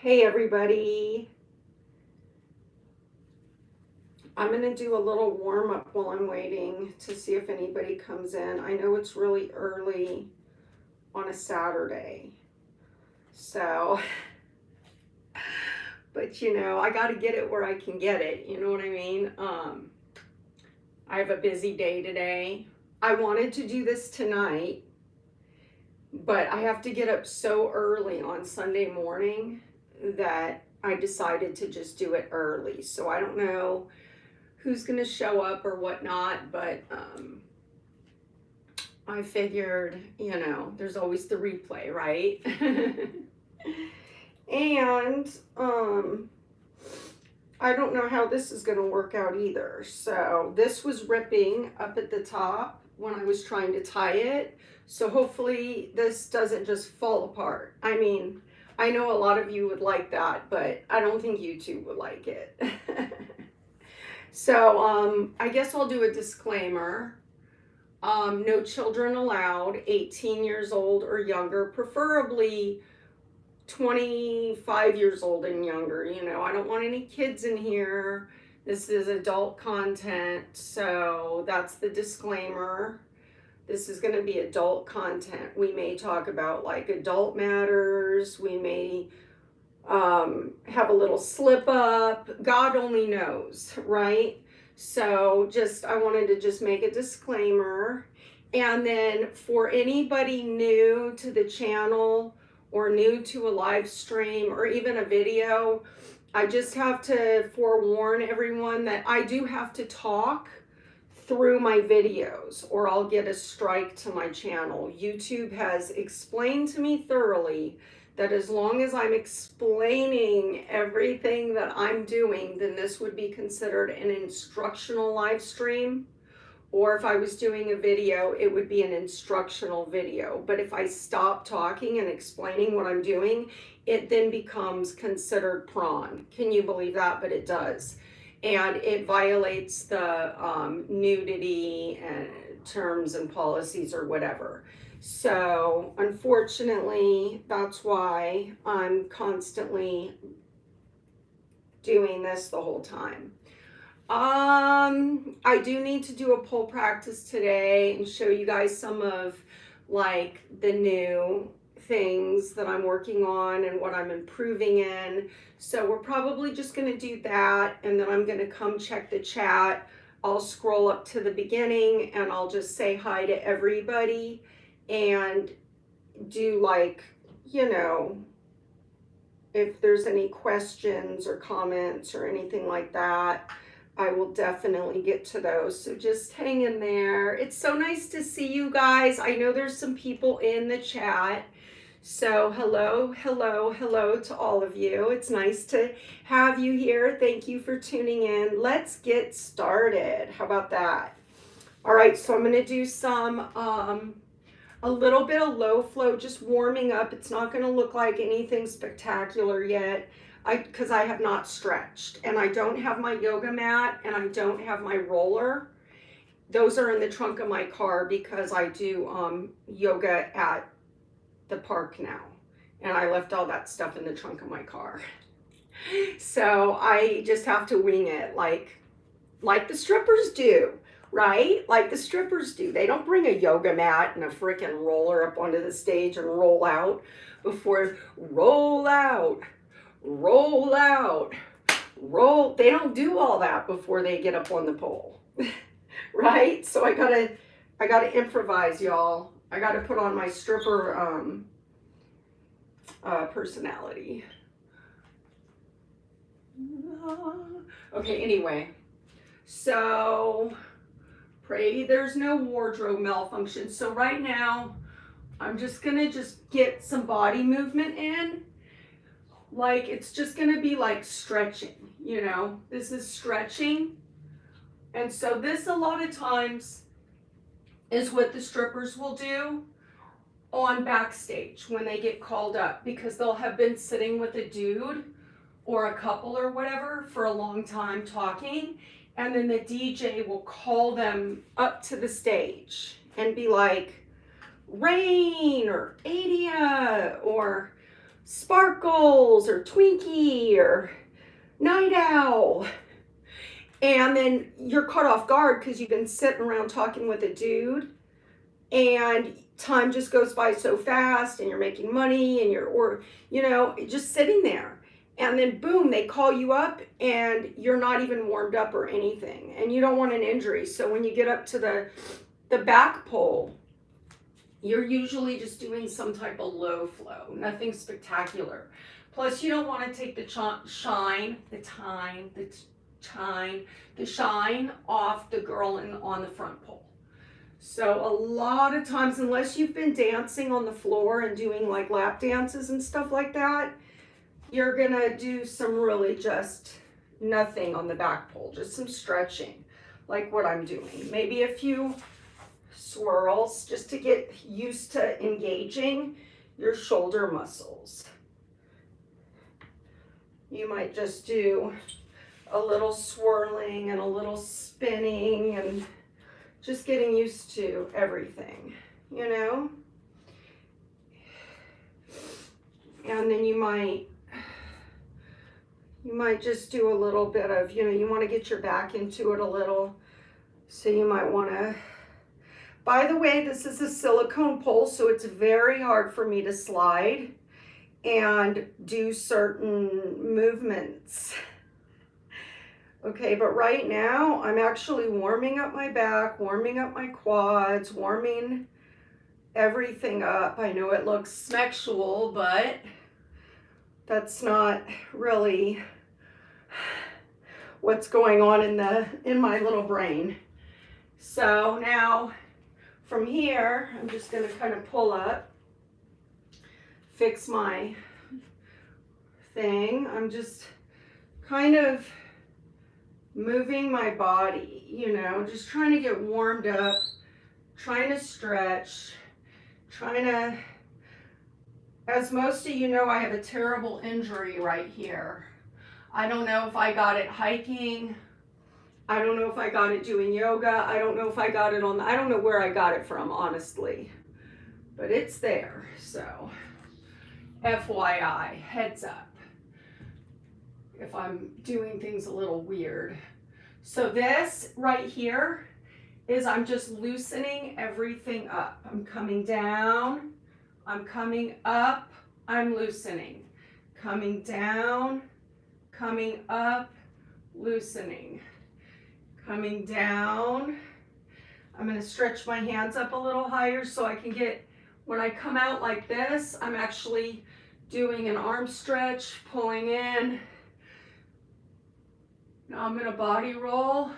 Hey everybody, I'm going to do a little warm up while I'm waiting to see if anybody comes in. I know it's really early on a Saturday, so, but I got to get it where I can get it, you know what I mean? I have a busy day today. I wanted to do this tonight, but I have to get up so early on Sunday morning that I decided to just do it early. So I don't know who's going to show up or whatnot, but I figured, there's always the replay, right? And I don't know how this is going to work out either. So this was ripping up at the top when I was trying to tie it. So hopefully this doesn't just fall apart. I mean, I know a lot of you would like that, but I don't think YouTube would like it. So I guess I'll do a disclaimer. No children allowed, 18 years old or younger, preferably 25 years old and younger. I don't want any kids in here. This is adult content, so that's the disclaimer. This is going to be adult content. We may talk about like adult matters. We may have a little slip up. God only knows, right? So I wanted to just make a disclaimer. And then for anybody new to the channel or new to a live stream or even a video, I just have to forewarn everyone that I do have to talk through my videos or I'll get a strike to my channel. YouTube has explained to me thoroughly that as long as I'm explaining everything that I'm doing, then this would be considered an instructional live stream. Or if I was doing a video, it would be an instructional video. But if I stop talking and explaining what I'm doing, it then becomes considered prawn. Can you believe that? But it does. And it violates the nudity and terms and policies or whatever. So unfortunately, that's why I'm constantly doing this the whole time. I do need to do a pole practice today and show you guys some of like the new things that I'm working on and what I'm improving in. So we're probably just going to do that, and then I'm going to come check the chat. I'll scroll up to the beginning and I'll just say hi to everybody and do like, if there's any questions or comments or anything like that, I will definitely get to those. So just hang in there. It's so nice to see you guys. I know there's some people in the chat. So hello to all of you. It's nice to have you here. Thank you for tuning in. Let's get started. How about that? All right, so I'm going to do some a little bit of low flow, just warming up. It's not going to look like anything spectacular yet because I have not stretched, and I don't have my yoga mat, and I don't have my roller. Those are in the trunk of my car because I do yoga at the park now, and I left all that stuff in the trunk of my car. So I just have to wing it like the strippers do. Right? Like the strippers do. They don't bring a yoga mat and a freaking roller up onto the stage and roll out. They don't do all that before they get up on the pole. Right? So I gotta improvise, y'all. I gotta put on my stripper personality. Okay, anyway. So pray there's no wardrobe malfunction. So right now, I'm just gonna get some body movement in. Like it's just gonna be like stretching, This is stretching. And so this a lot of times is what the strippers will do on backstage when they get called up, because they'll have been sitting with a dude or a couple or whatever for a long time talking. And then the DJ will call them up to the stage and be like, Rain or Adia or Sparkles or Twinkie or Night Owl. And then you're caught off guard because you've been sitting around talking with a dude and time just goes by so fast and you're making money and or just sitting there. And then boom, they call you up and you're not even warmed up or anything. And you don't want an injury. So when you get up to the back pole, you're usually just doing some type of low flow, nothing spectacular. Plus, you don't want to take the shine off the girl on the front pole. So a lot of times, unless you've been dancing on the floor and doing like lap dances and stuff like that, you're gonna do some really just nothing on the back pole, just some stretching, like what I'm doing. Maybe a few swirls just to get used to engaging your shoulder muscles. You might just do a little swirling and a little spinning and just getting used to everything, you know? And then you might just do a little bit of, you want to get your back into it a little. So you might want to, by the way, this is a silicone pole, so it's very hard for me to slide and do certain movements. Okay, but right now I'm actually warming up my back, warming up my quads, warming everything up. I know it looks sexual, but that's not really what's going on in my little brain. So now from here, I'm just going to kind of pull up, fix my thing. I'm just kind of moving my body, just trying to get warmed up, trying to stretch, trying to, as most of you know, I have a terrible injury right here. I don't know if I got it hiking. I don't know if I got it doing yoga. I don't know if I got it I don't know where I got it from, honestly, but it's there. So FYI, heads up if I'm doing things a little weird. So this right here is I'm just loosening everything up. I'm coming down, I'm coming up, I'm loosening. Coming down, coming up, loosening. Coming down. I'm going to stretch my hands up a little higher so I can get, when I come out like this, I'm actually doing an arm stretch, pulling in. Now I'm going to body roll.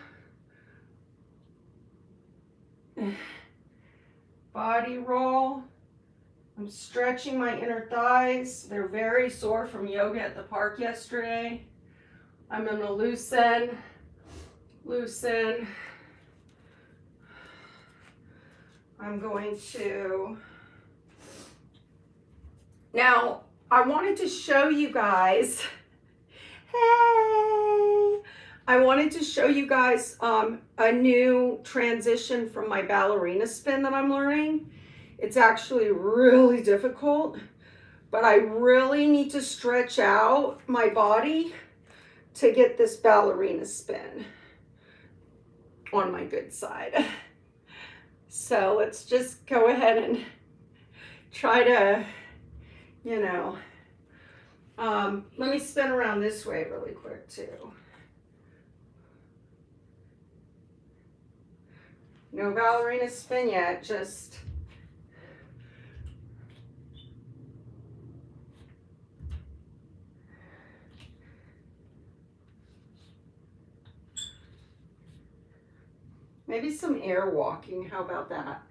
Body roll. I'm stretching my inner thighs. They're very sore from yoga at the park yesterday. I'm going to loosen. I'm going to, now I wanted to show you guys, hey, I wanted to show you guys a new transition from my ballerina spin that I'm learning. It's actually really difficult, but I really need to stretch out my body to get this ballerina spin on my good side. So let's just go ahead and try to, let me spin around this way really quick too. No ballerina spin yet, just maybe some air walking. How about that?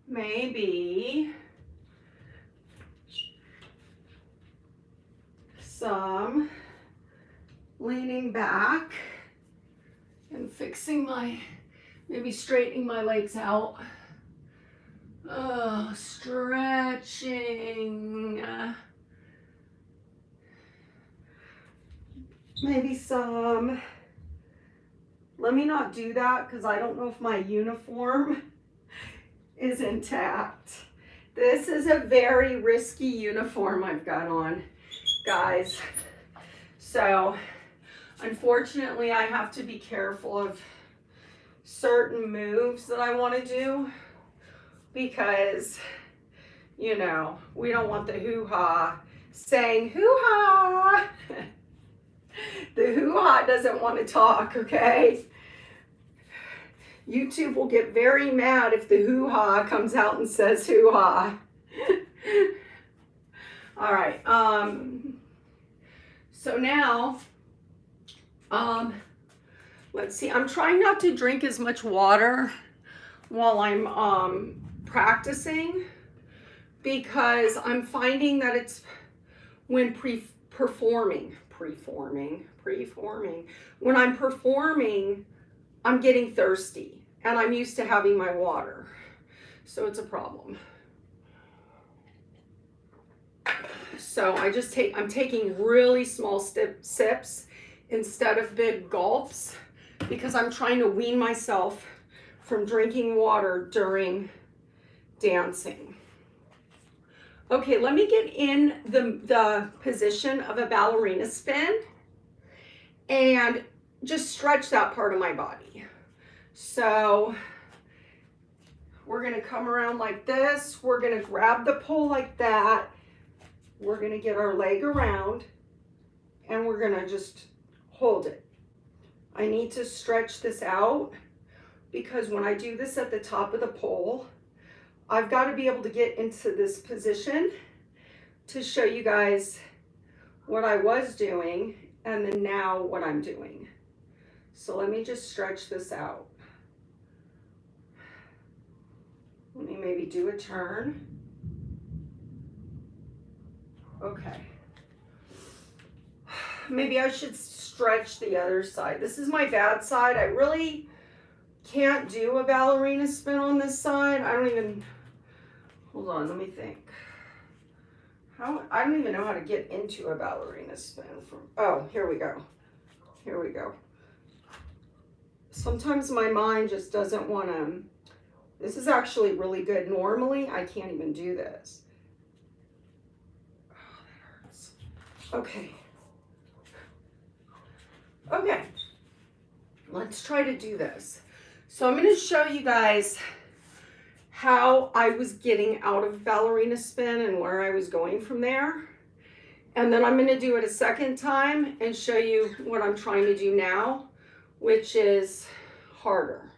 Maybe some leaning back and fixing maybe straightening my legs out. Oh, stretching. maybe some, let me not do that because I don't know if my uniform is intact. This is a very risky uniform I've got on, guys. So unfortunately, I have to be careful of certain moves that I want to do because, you know, we don't want the hoo-ha saying hoo-ha. The hoo-ha doesn't want to talk, okay? YouTube will get very mad if the hoo-ha comes out and says hoo-ha. All right, so now, let's see, I'm trying not to drink as much water while I'm practicing because I'm finding that it's when performing, when I'm performing, I'm getting thirsty and I'm used to having my water. So it's a problem. So I'm taking really small sips instead of big gulps because I'm trying to wean myself from drinking water during dancing. Okay, let me get in the position of a ballerina spin and just stretch that part of my body. So we're gonna come around like this. We're gonna grab the pole like that. We're gonna get our leg around and we're gonna just hold it. I need to stretch this out because when I do this at the top of the pole, I've got to be able to get into this position to show you guys what I was doing and then now what I'm doing. So let me just stretch this out. Let me maybe do a turn. Okay. Maybe I should stretch the other side. This is my bad side. I really can't do a ballerina spin on this side. I don't even, hold on, let me think. I don't even know how to get into a ballerina spin from, oh, here we go. Here we go. Sometimes my mind just doesn't want to, this is actually really good. Normally, I can't even do this. Oh, that hurts. Okay. Okay. Let's try to do this. So I'm going to show you guys how I was getting out of ballerina spin and where I was going from there. And then I'm going to do it a second time and show you what I'm trying to do now, which is harder.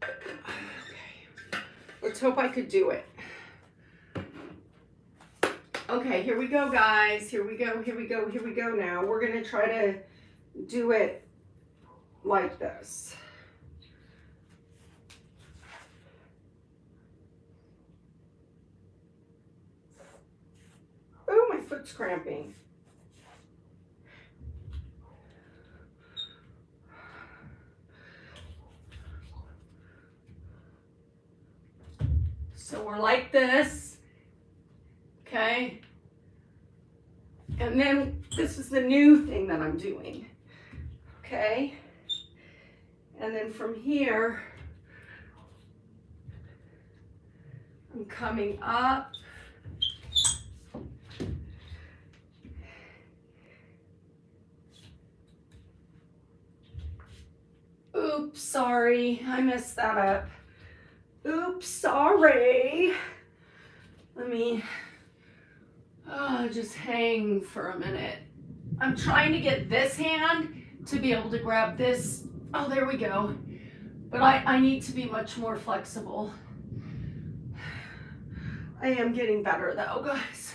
Okay. Let's hope I could do it. Okay, here we go, guys. Here we go, here we go, here we go now. We're going to try to do it like this. Oh, my foot's cramping. So we're like this, okay? And then this is the new thing that I'm doing, okay? And then from here, I'm coming up. Oops, sorry, I messed that up. Oops, sorry. Let me just hang for a minute. I'm trying to get this hand to be able to grab this. Oh, there we go. But I need to be much more flexible. I am getting better though, guys.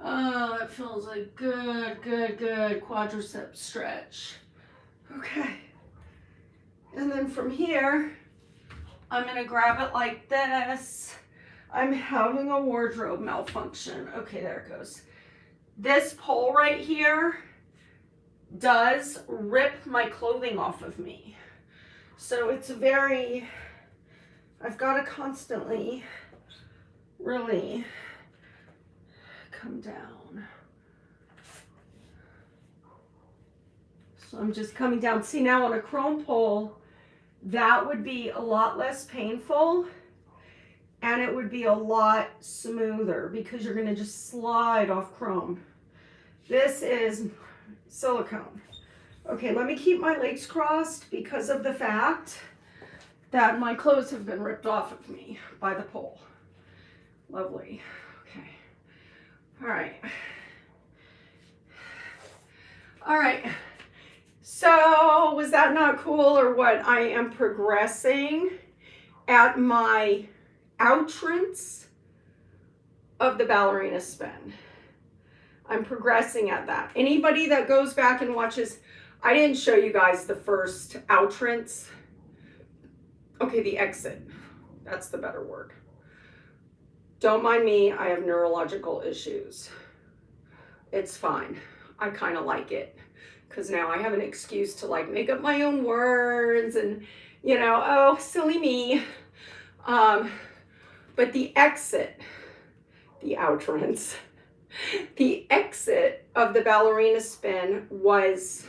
Oh, that feels like good quadricep stretch. Okay. And then from here, I'm gonna grab it like this. I'm having a wardrobe malfunction. Okay, there it goes. This pole right here does rip my clothing off of me. So it's very, I've got to constantly really come down. I'm just coming down. See, now on a chrome pole, that would be a lot less painful and it would be a lot smoother because you're gonna just slide off chrome. This is silicone. Okay, let me keep my legs crossed because of the fact that my clothes have been ripped off of me by the pole. Lovely. Okay. All right. All right. So was that not cool or what? I am progressing at my outrance of the ballerina spin. I'm progressing at that. Anybody that goes back and watches, I didn't show you guys the first outrance. Okay, the exit. That's the better word. Don't mind me, I have neurological issues. It's fine. I kind of like it because now I have an excuse to like make up my own words and, you know, oh, silly me. But the exit, the outrance, the exit of the ballerina spin was,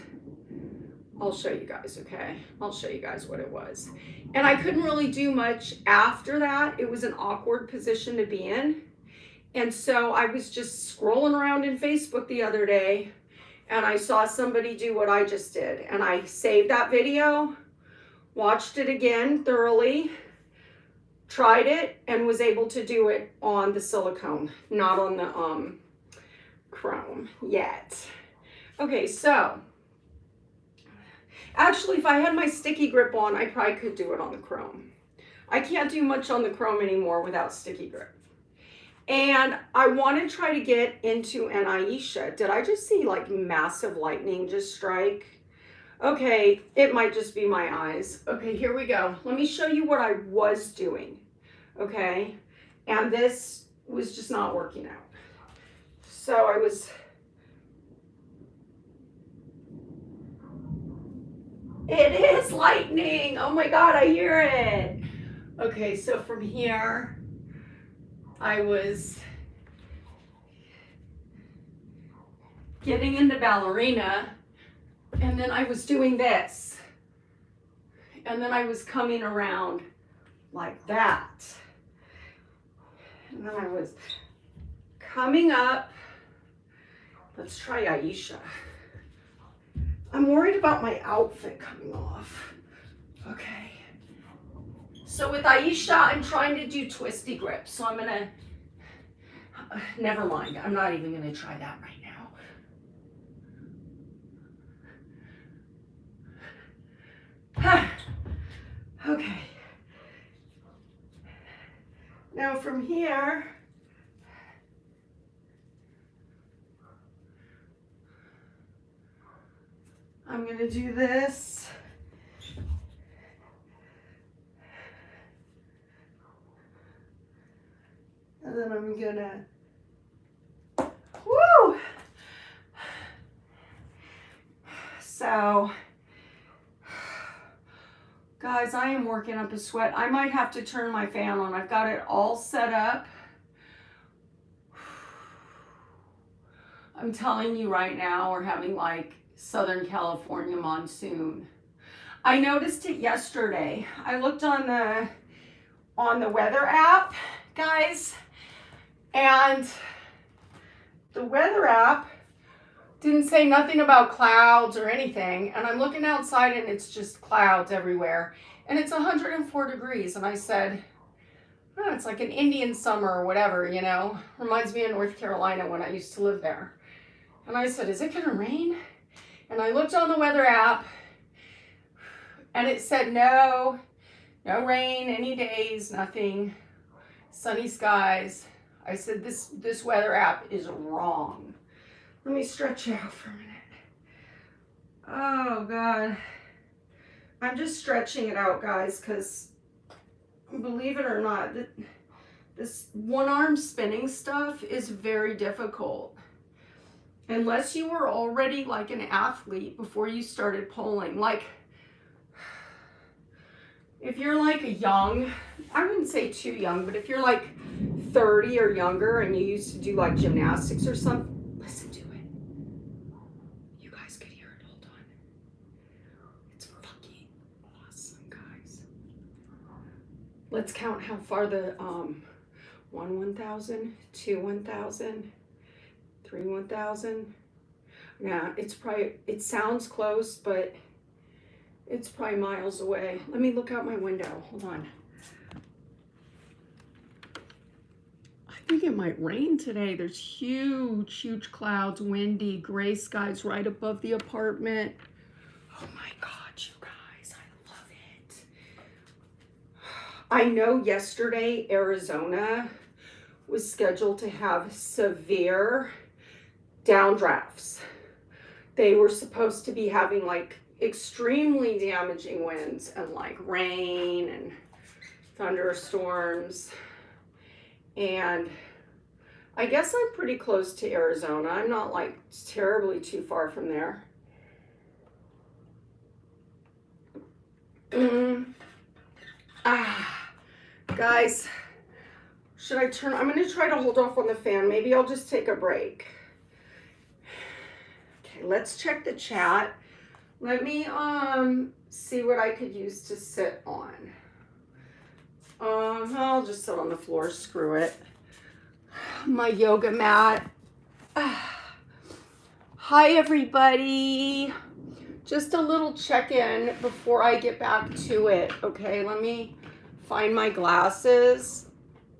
I'll show you guys, okay? I'll show you guys what it was. And I couldn't really do much after that. It was an awkward position to be in. And so I was just scrolling around in Facebook the other day and I saw somebody do what I just did. And I saved that video, watched it again thoroughly, tried it, and was able to do it on the silicone, not on the chrome yet. Okay, so actually if I had my sticky grip on, I probably could do it on the chrome. I can't do much on the chrome anymore without sticky grip. And I want to try to get into an Aisha. Did I just see like massive lightning just strike? Okay, it might just be my eyes. Okay, here we go. Let me show you what I was doing. Okay, and this was just not working out. So I was, it is lightning. Oh my God, I hear it. Okay, so from here, I was getting into ballerina, and then I was doing this, and then I was coming around like that, and then I was coming up. Let's try Aisha. I'm worried about my outfit coming off. Okay. So with Aisha, I'm trying to do twisty grip. So I'm gonna, never mind. I'm not even gonna try that right now. Okay. Now from here, I'm gonna do this. And then I'm gonna, woo! So, guys, I am working up a sweat. I might have to turn my fan on. I've got it all set up. I'm telling you right now, we're having like Southern California monsoon. I noticed it yesterday. I looked on the weather app, guys. And the weather app didn't say nothing about clouds or anything. And I'm looking outside and it's just clouds everywhere. And it's 104 degrees. And I said, oh, it's like an Indian summer or whatever, you know. Reminds me of North Carolina when I used to live there. And I said, is it going to rain? And I looked on the weather app and it said no rain, any days, nothing, sunny skies. I said, this weather app is wrong. Let me stretch out for a minute. Oh God. I'm just stretching it out, guys, because believe it or not, this one arm spinning stuff is very difficult. Unless you were already like an athlete before you started poling. Like, if you're like a young, I wouldn't say too young, but if you're like 30 or younger and you used to do like gymnastics or something, listen to it. You guys could hear it, hold on. Let's count how far the 1,000, 2 1,000, 3 1,000. Yeah, it sounds close, but it's probably miles away. Let me look out my window. Hold on. I think it might rain today. There's huge, huge clouds, windy, gray skies right above the apartment. Oh my God, you guys, I love it. I know yesterday Arizona was scheduled to have severe downdrafts. They were supposed to be having like extremely damaging winds and like rain and thunderstorms. And I guess I'm pretty close to Arizona. I'm not like terribly too far from there. Guys, should I turn? I'm going to try to hold off on the fan. Maybe I'll just take a break. Okay, let's check the chat. Let me see what I could use to sit on. I'll just sit on the floor. Screw it. My yoga mat. Hi, everybody. Just a little check-in before I get back to it. Okay, let me find my glasses.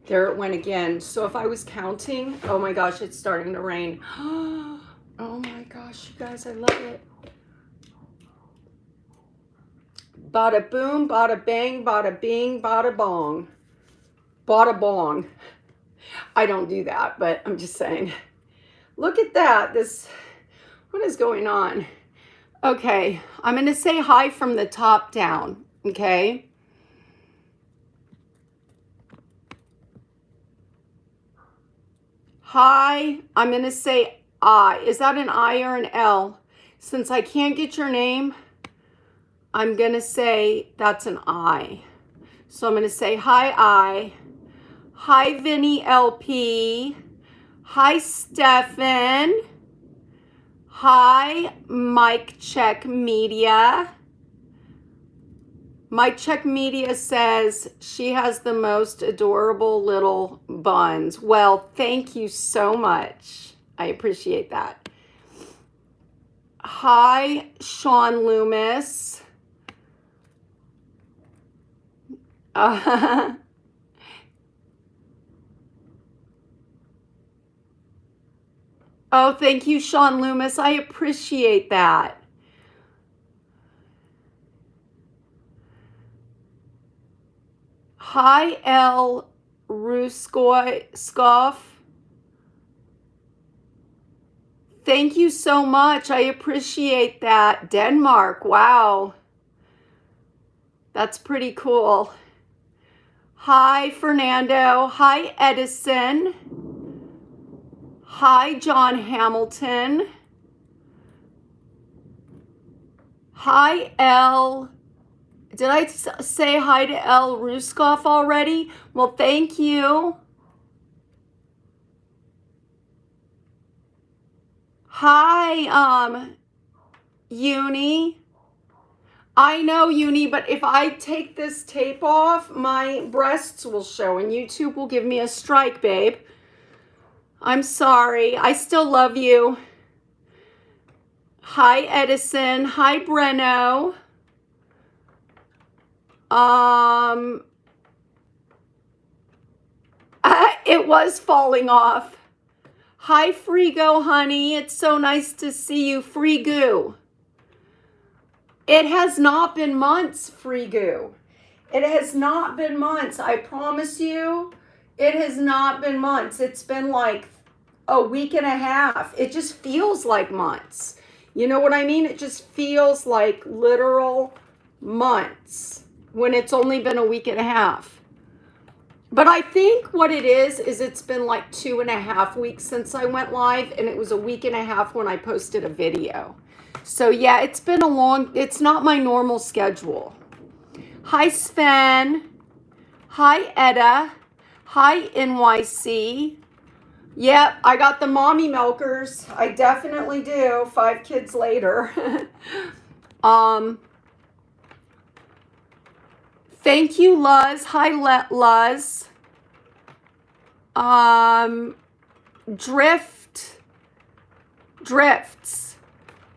There it went again. So if I was counting, oh my gosh, it's starting to rain. Oh my gosh, you guys, I love it. Bada boom, bada bang, bada bing, bada bong. Bada bong. I don't do that, but I'm just saying. Look at that. What is going on? Okay, I'm going to say hi from the top down, okay? Hi, I'm going to say I. Is that an I or an L? Since I can't get your name, I'm going to say that's an I. So I'm going to say hi, I. Hi, Vinny LP. Hi, Stefan. Hi, Mike Check Media. Mike Check Media says she has the most adorable little buns. Well, thank you so much. I appreciate that. Hi, Sean Loomis. Oh, thank you, Sean Loomis. I appreciate that. Hi, L. Ruskoff. Thank you so much. I appreciate that. Denmark. Wow. That's pretty cool. Hi, Fernando. Hi, Edison. Hi, John Hamilton. Hi, L. Did I say hi to L. Ruskoff already? Well, thank you. Hi, Uni. I know, Uni, but if I take this tape off, my breasts will show and YouTube will give me a strike, babe. I'm sorry. I still love you. Hi, Edison. Hi, Breno. It was falling off. Hi, Frigo, honey. It's so nice to see you, Frigo. It has not been months, Frigo. It has not been months. I promise you, it has not been months. It's been like a week and a half. It just feels like months. You know what I mean? It just feels like literal months when it's only been a week and a half. But I think what it is it's been like 2.5 weeks since I went live, and it was a week and a half when I posted a video. So yeah, it's been it's not my normal schedule. Hi, Sven. Hi, Etta. Hi, NYC. Yep, I got the mommy milkers. I definitely do. 5 kids later. Thank you, Luz. Hi, Luz. Drifts.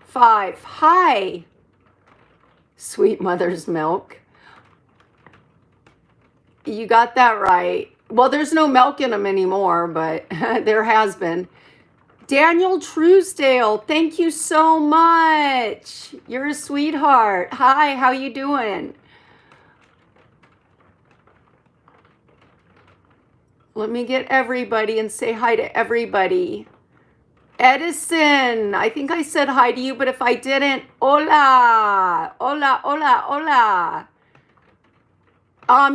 5. Hi. Sweet mother's milk. You got that right. Well, there's no milk in them anymore, but there has been. Daniel Truesdale, thank you so much. You're a sweetheart. Hi, how you doing? Let me get everybody and say hi to everybody. Edison, I think I said hi to you, but if I didn't, hola, hola, hola, hola.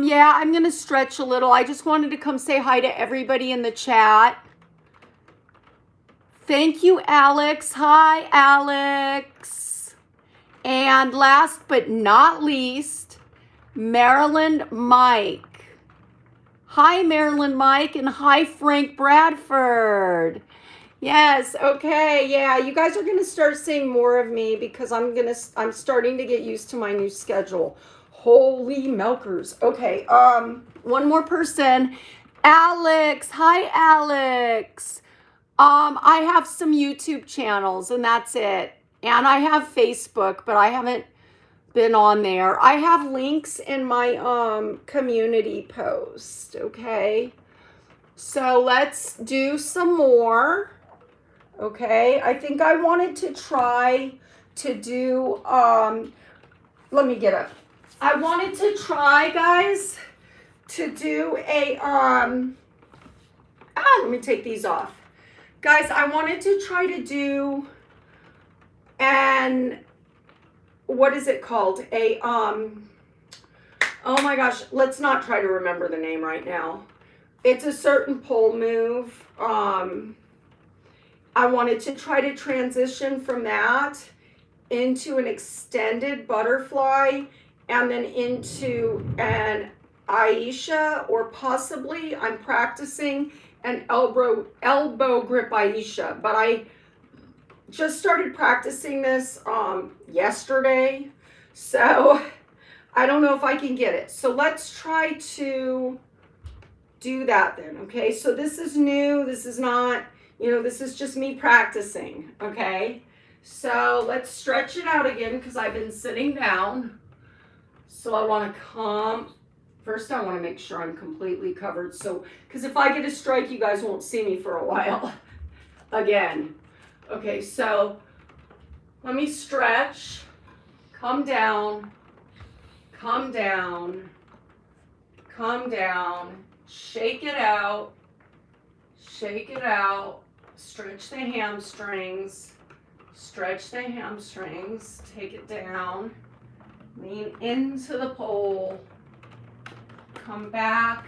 Yeah, I'm going to stretch a little. I just wanted to come say hi to everybody in the chat. Thank you, Alex. Hi, Alex. And last but not least, Maryland Mike. Hi, Maryland Mike, and hi, Frank Bradford. Yes, okay, yeah, you guys are going to start seeing more of me because I'm starting to get used to my new schedule. Holy milkers. Okay, one more person. Alex. Hi, Alex. I have some YouTube channels and that's it. And I have Facebook, but I haven't been on there. I have links in my community post, okay? So let's do some more. Okay, I think I wanted to try to do let me get up. I wanted to try, guys, to do a let me take these off. Guys, I wanted to try to do an, what is it called? A oh my gosh, let's not try to remember the name right now. It's a certain pole move. I wanted to try to transition from that into an extended butterfly and then into an Aisha, or possibly I'm practicing an elbow grip Aisha, but I just started practicing this yesterday, so I don't know if I can get it. So let's try to do that then, okay? So this is new, this is not, this is just me practicing, okay? So let's stretch it out again because I've been sitting down. So I want to first I want to make sure I'm completely covered. So, because if I get a strike, you guys won't see me for a while again. Okay, so let me stretch, come down, come down, come down, shake it out, stretch the hamstrings, take it down, lean into the pole, come back,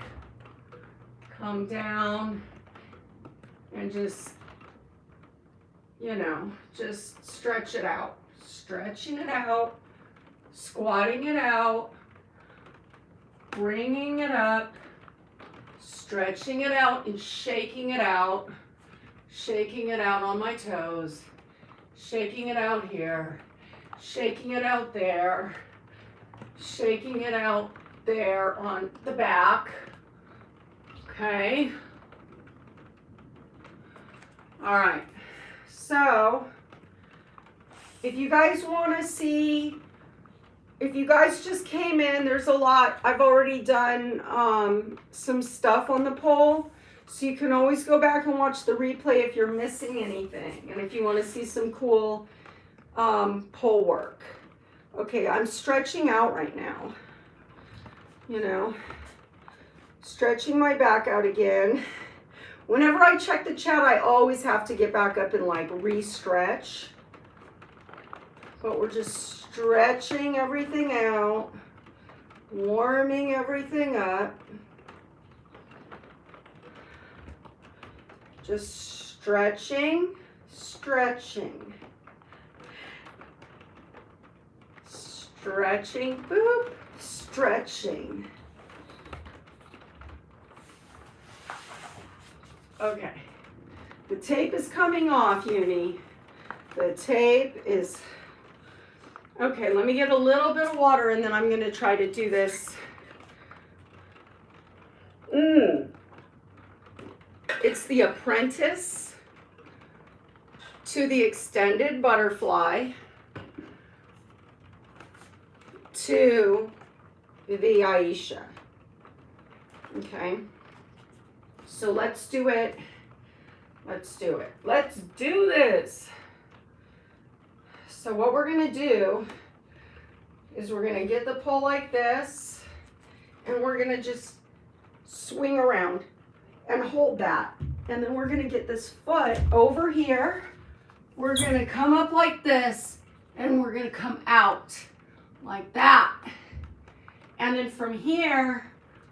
come down, and just, just stretch it out, stretching it out, squatting it out, bringing it up, stretching it out and shaking it out on my toes, shaking it out here, shaking it out there, shaking it out there on the back. Okay. All right. So if you guys want to see, if you guys just came in, there's a lot. I've already done some stuff on the pole. So you can always go back and watch the replay if you're missing anything. And if you want to see some cool pole work. Okay, I'm stretching out right now. Stretching my back out again. Whenever I check the chat, I always have to get back up and like re-stretch. But we're just stretching everything out, warming everything up. Just stretching, stretching, boop, stretching. Okay, the tape is coming off, Uni. The tape is, okay, let me get a little bit of water and then I'm gonna try to do this the apprentice to the extended butterfly to the Aisha. Okay, so let's do it. Let's do it. Let's do this. So what we're gonna do is we're gonna get the pole like this, and we're gonna just swing around and hold that. And then we're gonna get this foot over here. We're gonna come up like this, and we're gonna come out like that. And then from here,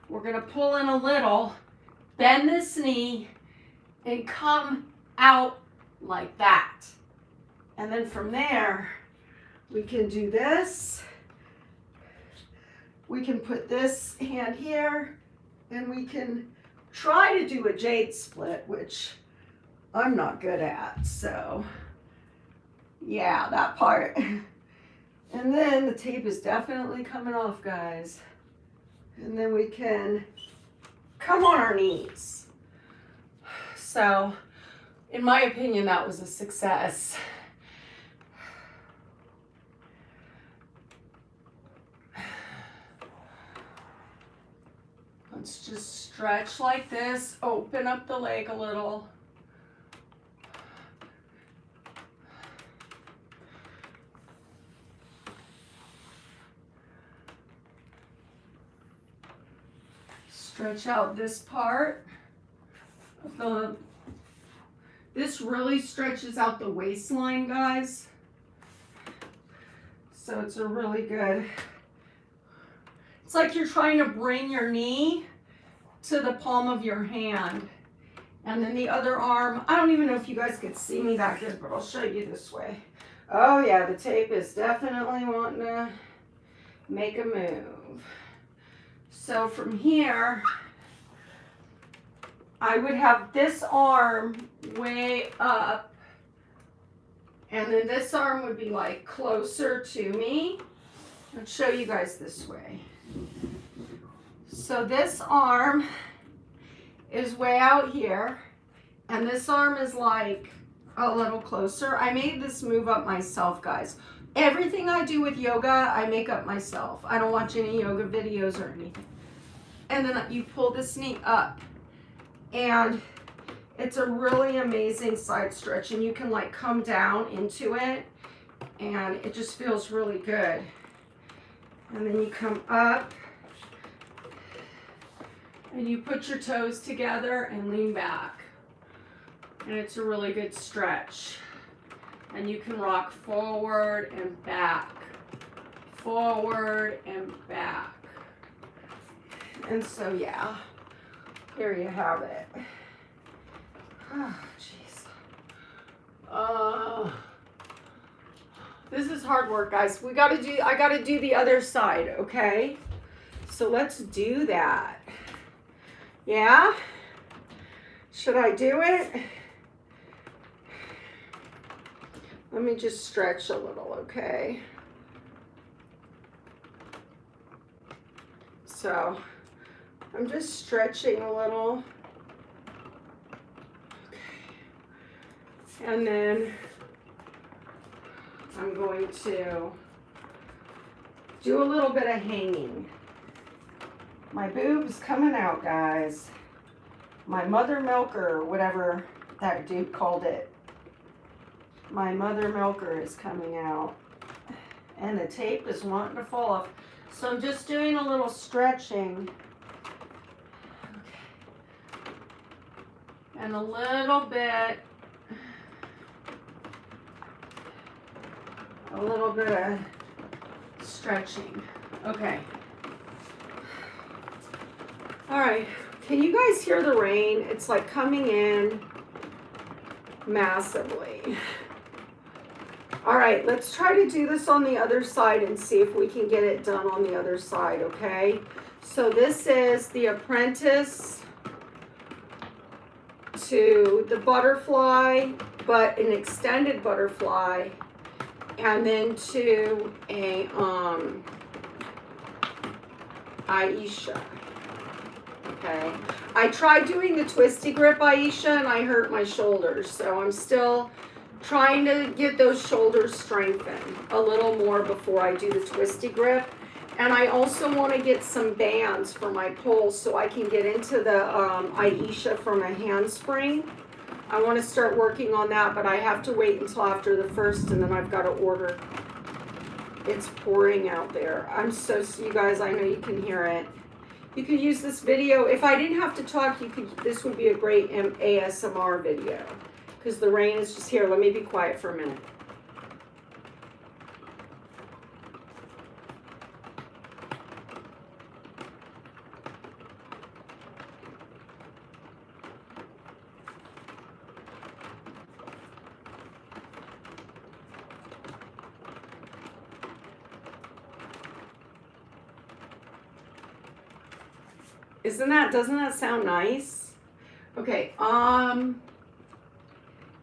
we're gonna pull in a little, bend this knee, and come out like that. And then from there, we can do this. We can put this hand here, and we can try to do a jade split, which I'm not good at, so yeah, that part. And then the tape is definitely coming off, guys. And then we can come on our knees. So, in my opinion, that was a success. Let's just stretch like this, open up the leg a little. Stretch out this part. This really stretches out the waistline, guys. So it's a really good, it's like you're trying to bring your knee to the palm of your hand. And then the other arm, I don't even know if you guys could see me that good, but I'll show you this way. Oh yeah, the tape is definitely wanting to make a move. So from here, I would have this arm way up, and then this arm would be like closer to me. I'll show you guys this way. So this arm is way out here, and this arm is like a little closer. I made this move up myself, guys. Everything I do with yoga, I make up myself. I don't watch any yoga videos or anything. And then you pull this knee up, and it's a really amazing side stretch, and you can like come down into it, and it just feels really good. And then you come up, and you put your toes together and lean back, and it's a really good stretch. And you can rock forward and back, forward and back. And so, yeah, here you have it. Oh, jeez. This is hard work, guys. I gotta do the other side, okay? So let's do that. Yeah? Should I do it? Let me just stretch a little, okay? So, I'm just stretching a little. Okay. And then I'm going to do a little bit of hanging. My boob's coming out, guys. My mother milker, whatever that dude called it. My mother milker is coming out. And the tape is wanting to fall off. So I'm just doing a little stretching. Okay. And a little bit of stretching. Okay. All right. Can you guys hear the rain? It's like coming in massively. All right, let's try to do this on the other side and see if we can get it done on the other side, okay? So this is the apprentice to the butterfly, but an extended butterfly, and then to a Aisha. Okay. I tried doing the twisty grip, Aisha, and I hurt my shoulders. So I'm still trying to get those shoulders strengthened a little more before I do the twisty grip. And I also want to get some bands for my poles so I can get into the Aisha from a handspring. I want to start working on that, but I have to wait until after the 1st, and then I've got to order. It's pouring out there. You guys, I know you can hear it. You could use this video. If I didn't have to talk, this would be a great ASMR video, because the rain is just here. Let me be quiet for a minute. Doesn't that sound nice? Okay,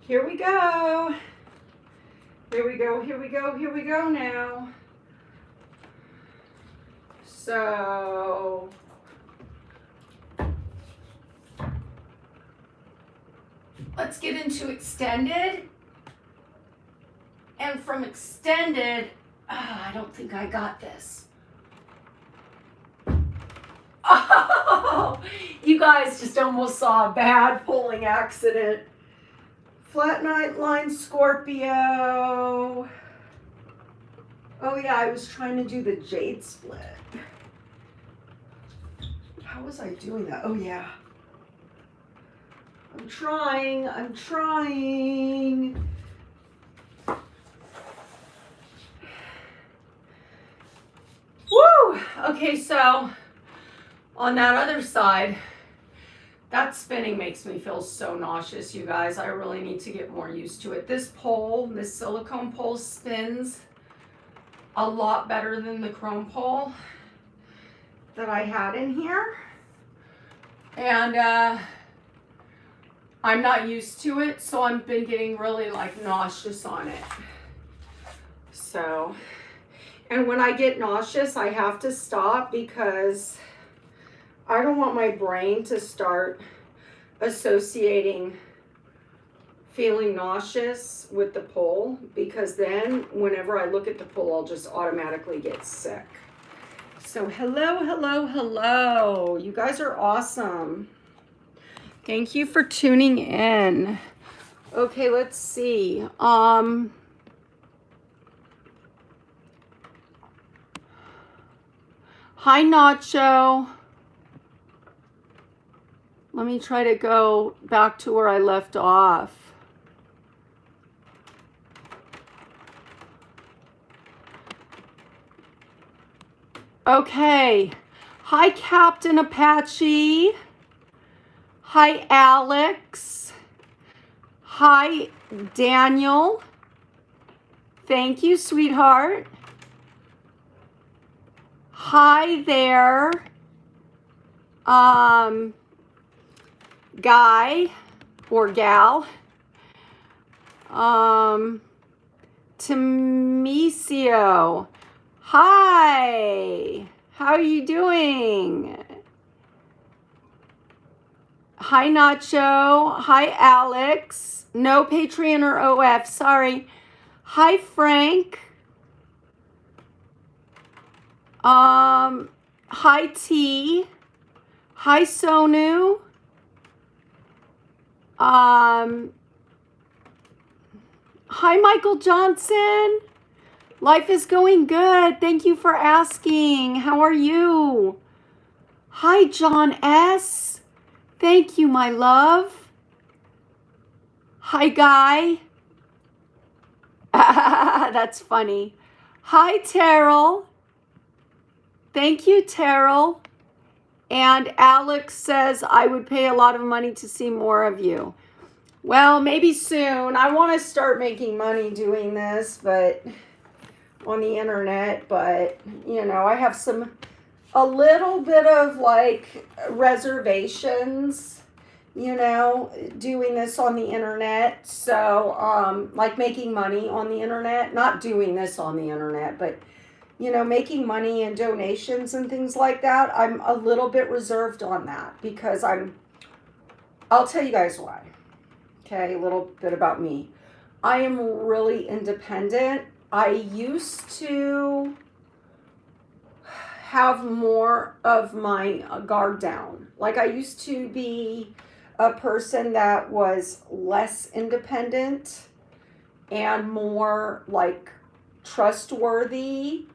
here we go. Here we go now. So, let's get into extended. And from extended, I don't think I got this. Oh, you guys just almost saw a bad pulling accident. Flat night line Scorpio. Oh yeah, I was trying to do the jade split. How was I doing that? Oh yeah. I'm trying. Woo! Okay, so on that other side, that spinning makes me feel so nauseous, you guys. I really need to get more used to it. This silicone pole spins a lot better than the chrome pole that I had in here. And I'm not used to it, so I've been getting really like nauseous on it. So, and when I get nauseous, I have to stop because I don't want my brain to start associating feeling nauseous with the pole, because then whenever I look at the pole, I'll just automatically get sick. So hello. You guys are awesome. Thank you for tuning in. Okay, let's see. Hi Nacho. Let me try to go back to where I left off. Okay. Hi, Captain Apache. Hi, Alex. Hi, Daniel. Thank you, sweetheart. Hi there. Guy or gal. Tamicio. Hi. How are you doing? Hi, Nacho. Hi, Alex. No Patreon or OF. Sorry. Hi, Frank. Hi, T. Hi, Sonu. Hi, Michael Johnson. Life is going good. Thank you for asking. How are you? Hi, John S. Thank you, my love. Hi, Guy. That's funny. Hi, Terrell. Thank you, Terrell. And Alex says, I would pay a lot of money to see more of you. Well, maybe soon. I want to start making money doing this, but on the internet, but you know, I have a little bit of like reservations, you know, doing this on the internet. So, like making money on the internet, not doing this on the internet, but making money and donations and things like that, I'm a little bit reserved on that because I'll tell you guys why. Okay, a little bit about me. I am really independent. I used to have more of my guard down. Like, I used to be a person that was less independent and more like trustworthy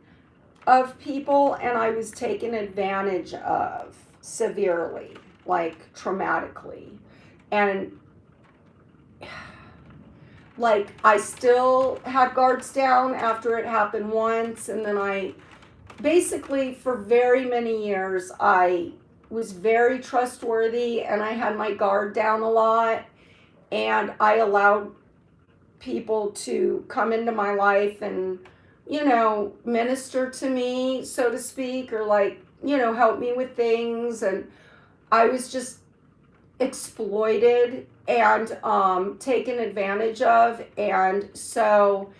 of people, and I was taken advantage of severely, like traumatically. And like, I still had guards down after it happened once, and then I basically, for very many years, I was very trustworthy and I had my guard down a lot, and I allowed people to come into my life and, minister to me, so to speak, or like, help me with things. And I was just exploited and taken advantage of. And so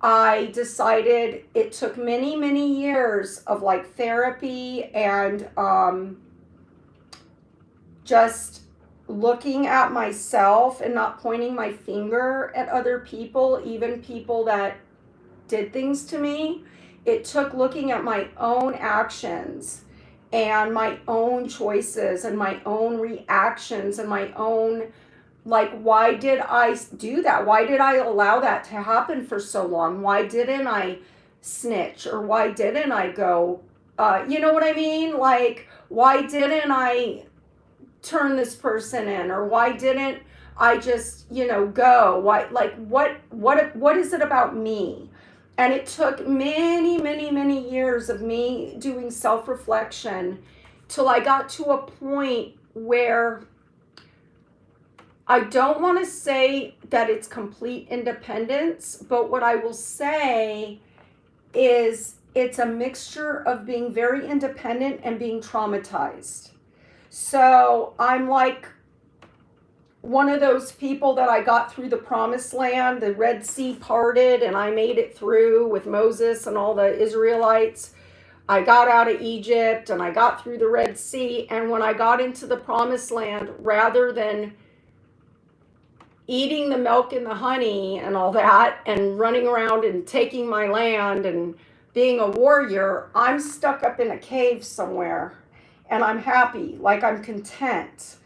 I decided, it took many, many years of like therapy and just looking at myself and not pointing my finger at other people, even people that did things to me. It took looking at my own actions and my own choices and my own reactions and my own, like, why did I do that? Why did I allow that to happen for so long? Why didn't I snitch? Or why didn't I go, you know what I mean? Like, why didn't I turn this person in? Or why didn't I just, go? Why, like, what is it about me? And it took many, many, many years of me doing self-reflection till I got to a point where I don't want to say that it's complete independence, but what I will say is it's a mixture of being very independent and being traumatized. So I'm like one of those people that I got through the promised land, the Red Sea parted, and I made it through with Moses and all the Israelites. I got out of Egypt and I got through the Red Sea. And when I got into the promised land, rather than eating the milk and the honey and all that and running around and taking my land and being a warrior, I'm stuck up in a cave somewhere and I'm happy, like I'm content.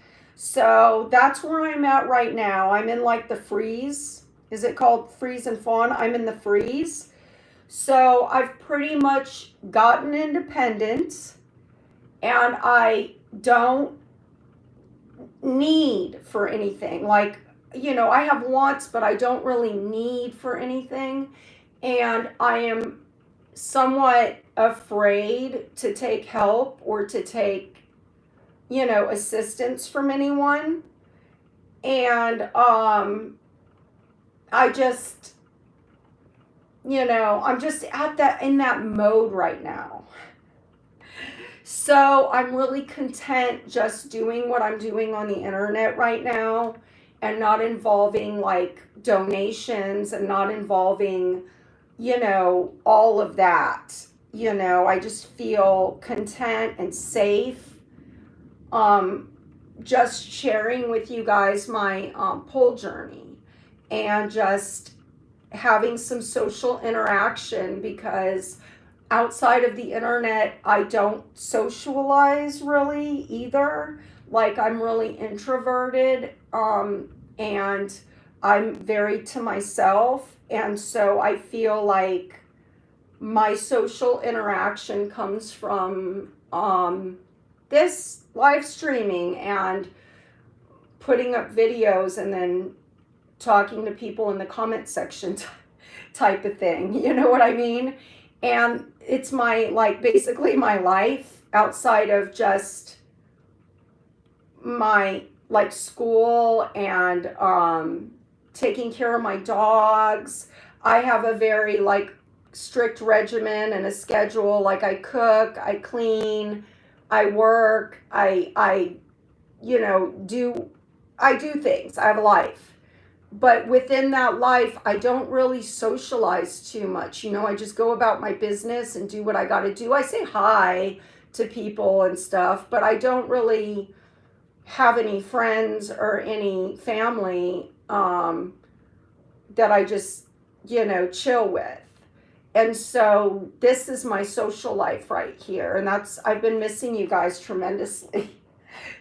So that's where I'm at right now. I'm in like the freeze. Is it called freeze and fawn? I'm in the freeze. So I've pretty much gotten independent and I don't need for anything. Like, I have wants, but I don't really need for anything. And I am somewhat afraid to take help or to take, assistance from anyone. And I just, I'm just in that mode right now. So I'm really content just doing what I'm doing on the internet right now and not involving like donations and not involving, all of that. I just feel content and safe. Just sharing with you guys my pole journey and just having some social interaction, because outside of the internet, I don't socialize really either. Like, I'm really introverted, and I'm very to myself. And so I feel like my social interaction comes from this live streaming and putting up videos and then talking to people in the comment section type of thing. You know what I mean? And it's basically my life outside of just my school and taking care of my dogs. I have a very strict regimen and a schedule. Like, I cook, I clean, I work, I do things. I have a life. but within that life, I don't really socialize too much. I just go about my business and do what I got to do. I say hi to people and stuff, but I don't really have any friends or any family that I just, chill with. And so this is my social life right here. And I've been missing you guys tremendously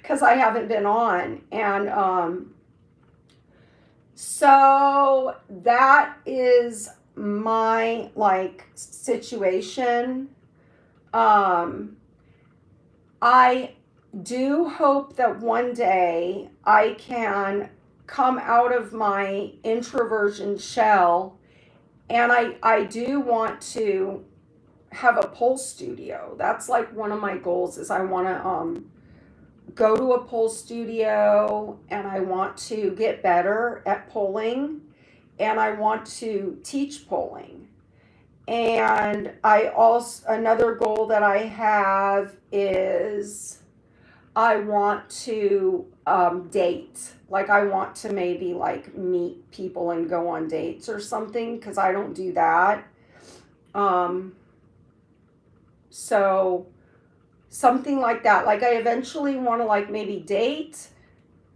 because I haven't been on. And so that is my situation. I do hope that one day I can come out of my introversion shell, and I do want to have a pole studio. That's like one of my goals is I want to go to a pole studio, and I want to get better at polling, and I want to teach polling. And another goal that I have is I want to date. Like I want to maybe like meet people and go on dates or something, because I don't do that. So something like that. Like I eventually want to like maybe date.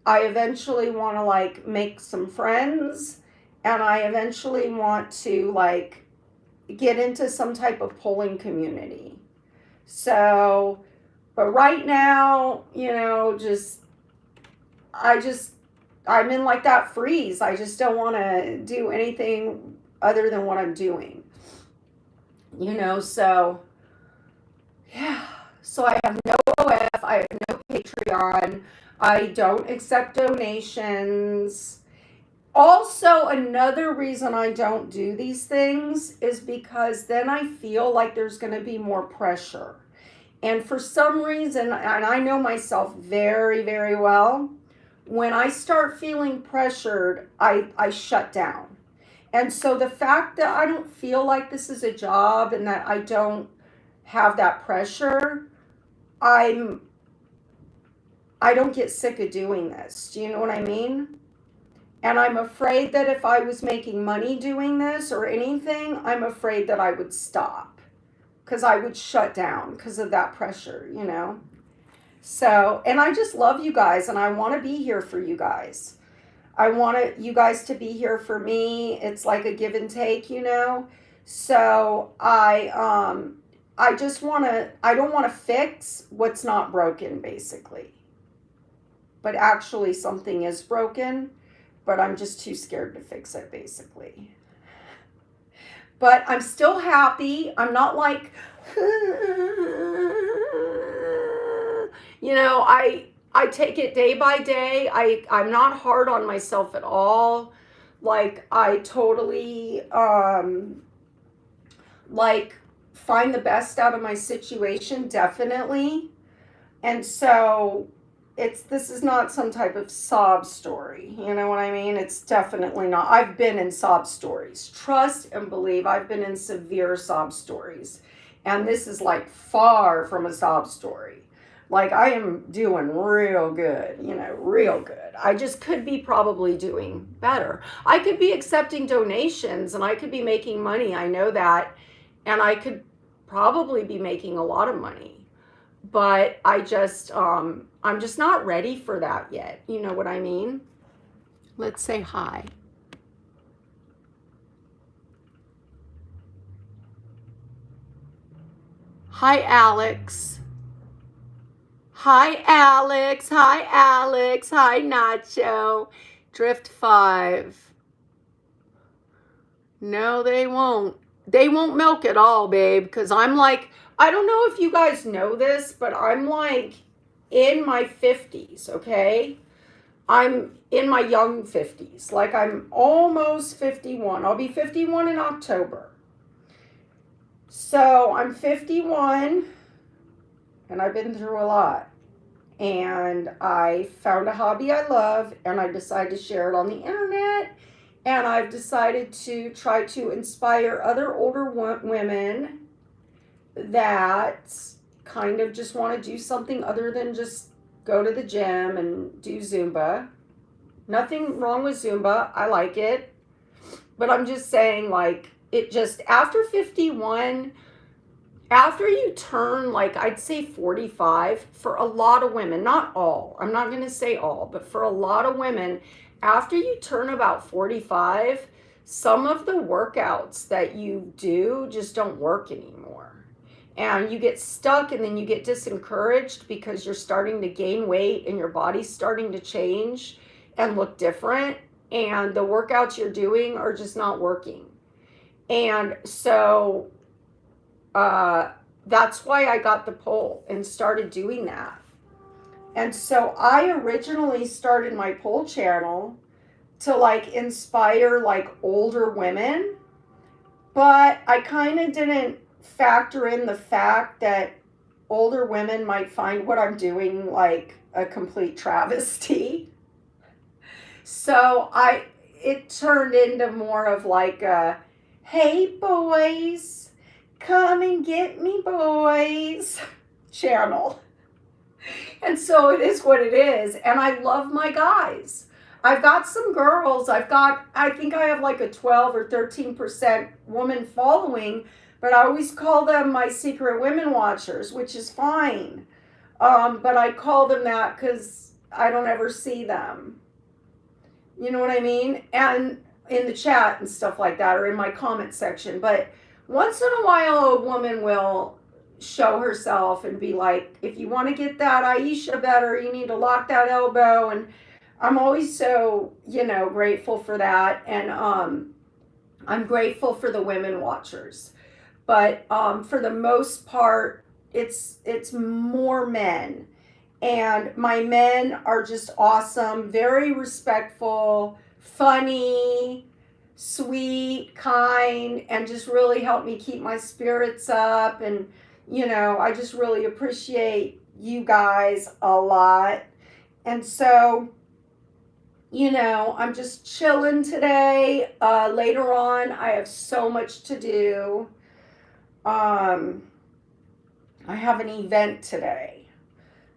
I eventually want to like make some friends, and I eventually want to like get into some type of polling community. So, but right now, I'm in like that freeze. I just don't want to do anything other than what I'm doing. So yeah. So I have no OF, I have no Patreon, I don't accept donations. Also, another reason I don't do these things is because then I feel like there's going to be more pressure. And for some reason, and I know myself very, very well, when I start feeling pressured, I shut down. And so the fact that I don't feel like this is a job and that I don't have that pressure, I don't get sick of doing this. Do you know what I mean? And I'm afraid that if I was making money doing this or anything, I'm afraid that I would stop because I would shut down because of that pressure, So, and I just love you guys, and I want to be here for you guys. I want you guys to be here for me. It's like a give and take, So I just want to, I don't want to fix what's not broken, basically. But actually something is broken, but I'm just too scared to fix it, basically. But I'm still happy. I'm not like, I take it day by day. I'm not hard on myself at all. Like, I totally, find the best out of my situation, definitely. And so this is not some type of sob story. You know what I mean? It's definitely not. I've been in sob stories. Trust and believe, I've been in severe sob stories. And this is like far from a sob story. Like I am doing real good, real good. I just could be probably doing better. I could be accepting donations and I could be making money. I know that. And I could probably be making a lot of money. But I'm just not ready for that yet. You know what I mean? Let's say hi. Hi, Alex. Hi, Alex. Hi, Alex. Hi, Nacho. Drift 5. No, they won't. They won't milk it all, babe, because I'm like, I don't know if you guys know this, but I'm like in my 50s, okay? I'm in my young 50s. Like I'm almost 51. I'll be 51 in October. So I'm 51 and I've been through a lot. And I found a hobby I love and I decided to share it on the internet. And I've decided to try to inspire other older women that kind of just want to do something other than just go to the gym and do Zumba. Nothing wrong with Zumba. I like it. But I'm just saying, like, it just, after 51, after you turn, like, I'd say 45, for a lot of women, not all, I'm not going to say all, but for a lot of women, after you turn about 45, some of the workouts that you do just don't work anymore. And you get stuck and then you get disencouraged because you're starting to gain weight and your body's starting to change and look different. And the workouts you're doing are just not working. And so that's why I got the pole and started doing that. And so I originally started my pole channel to like inspire like older women, but I kind of didn't factor in the fact that older women might find what I'm doing like a complete travesty. So it turned into more of like a, hey boys, come and get me boys channel. And so it is what it is. And I love my guys. I've got some girls. I think I have like a 12 or 13% woman following, but I always call them my secret women watchers, which is fine. But I call them that because I don't ever see them. You know what I mean? And in the chat and stuff like that, or in my comment section. But once in a while, a woman will show herself and be like, if you want to get that Aisha better, you need to lock that elbow. And I'm always so, grateful for that. And I'm grateful for the women watchers. But for the most part, it's more men. And my men are just awesome, very respectful, funny, sweet, kind, and just really help me keep my spirits up. And, I just really appreciate you guys a lot. And so, I'm just chilling today. Later on, I have so much to do. I have an event today.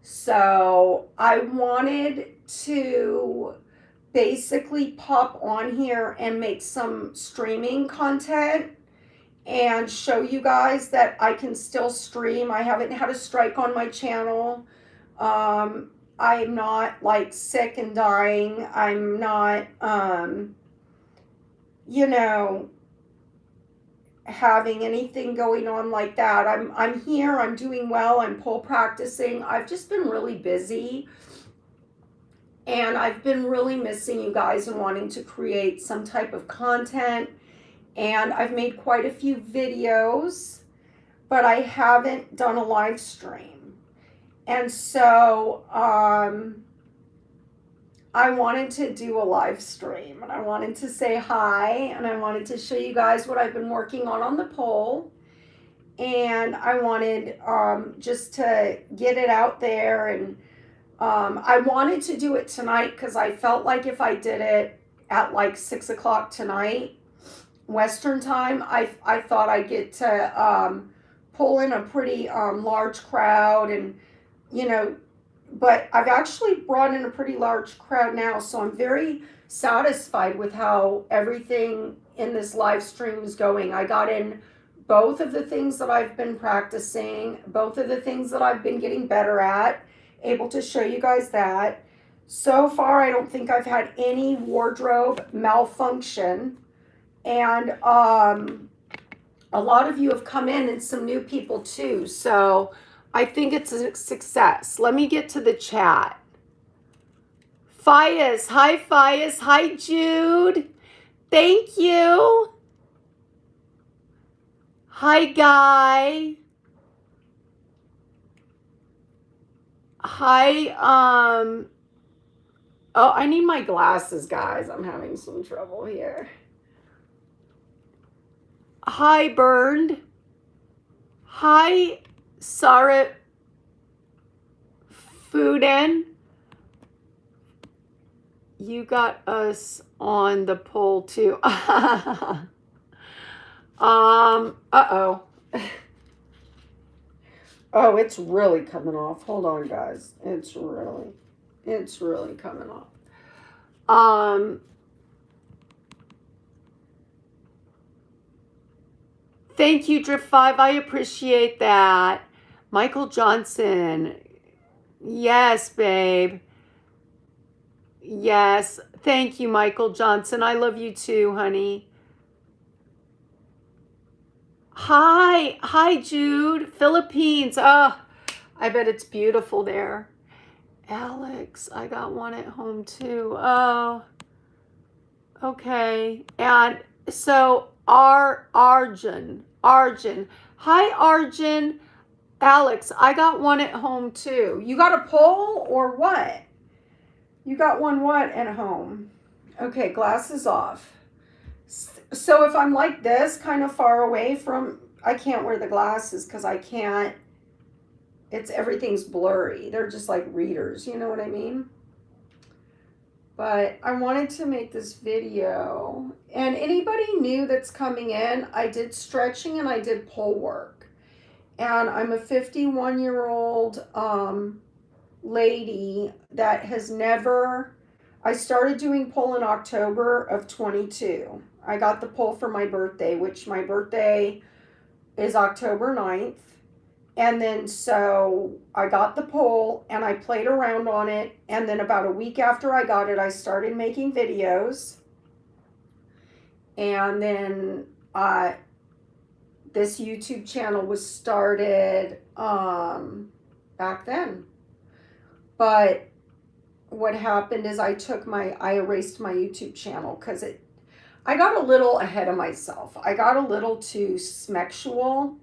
So I wanted to basically pop on here and make some streaming content and show you guys that I can still stream. I haven't had a strike on my channel. I'm not like sick and dying. I'm not, having anything going on like that. I'm here, I'm doing well, I'm pole practicing. I've just been really busy. And I've been really missing you guys and wanting to create some type of content. And I've made quite a few videos, but I haven't done a live stream. And so I wanted to do a live stream, and I wanted to say hi, and I wanted to show you guys what I've been working on the pole. And I wanted just to get it out there. And I wanted to do it tonight because I felt like if I did it at like 6 o'clock tonight, Western time, I thought I'd get to pull in a pretty large crowd. And, but I've actually brought in a pretty large crowd now. So I'm very satisfied with how everything in this live stream is going. I got in both of the things that I've been practicing, both of the things that I've been getting better at, able to show you guys that. So far, I don't think I've had any wardrobe malfunction. And a lot of you have come in and some new people too. So I think it's a success. Let me get to the chat. Fias, hi Fias, hi Jude. Thank you. Hi Guy. Hi, oh, I need my glasses, guys. I'm having some trouble here. Hi, Burned. Hi, Sarah Fuden. You got us on the poll too. Uh-oh. Oh, it's really coming off. Hold on, guys. It's really coming off. Um, Thank you, Drip 5. I appreciate that. Michael Johnson. Yes, babe. Yes. Thank you, Michael Johnson. I love you too, honey. Hi. Hi, Jude. Philippines. Oh, I bet it's beautiful there. Alex, I got one at home too. Oh, okay. And so Arjun. Hi, Arjun. Alex, I got one at home too. You got a poll or what? You got one what at home? Okay, glasses off. So if I'm like this, kind of far away from, I can't wear the glasses because I can't, everything's blurry. They're just like readers, you know what I mean? But I wanted to make this video. And anybody new that's coming in, I did stretching and I did pole work. And I'm a 51-year-old lady that has never, I started doing pole in October of 22. I got the pole for my birthday, which my birthday is October 9th. And then so I got the pole and I played around on it. And then about a week after I got it, I started making videos. And then this YouTube channel was started back then. But what happened is I erased my YouTube channel because I got a little ahead of myself. I got a little too smexual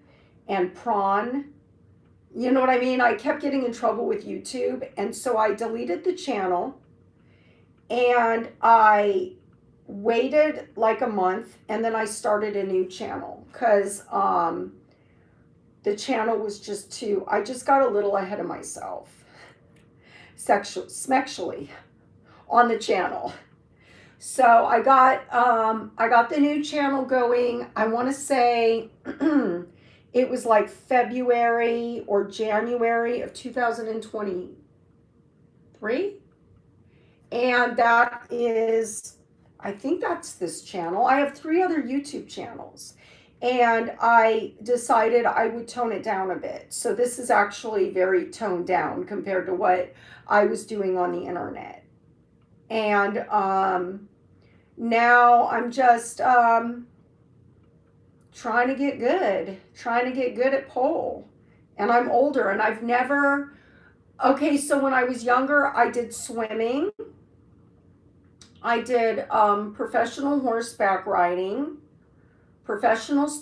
and prawn. You know what I mean? I kept getting in trouble with YouTube. And so I deleted the channel and I waited like a month and then I started a new channel because the channel was I just got a little ahead of myself sexually on the channel. So I got the new channel going. I want to say it was like February or January of 2023. And that is, I think that's this channel. I have 3 other YouTube channels. And I decided I would tone it down a bit. So this is actually very toned down compared to what I was doing on the internet. And now I'm just trying to get good at pole. And I'm older and I've never, okay, so when I was younger, I did swimming. I did professional horseback riding.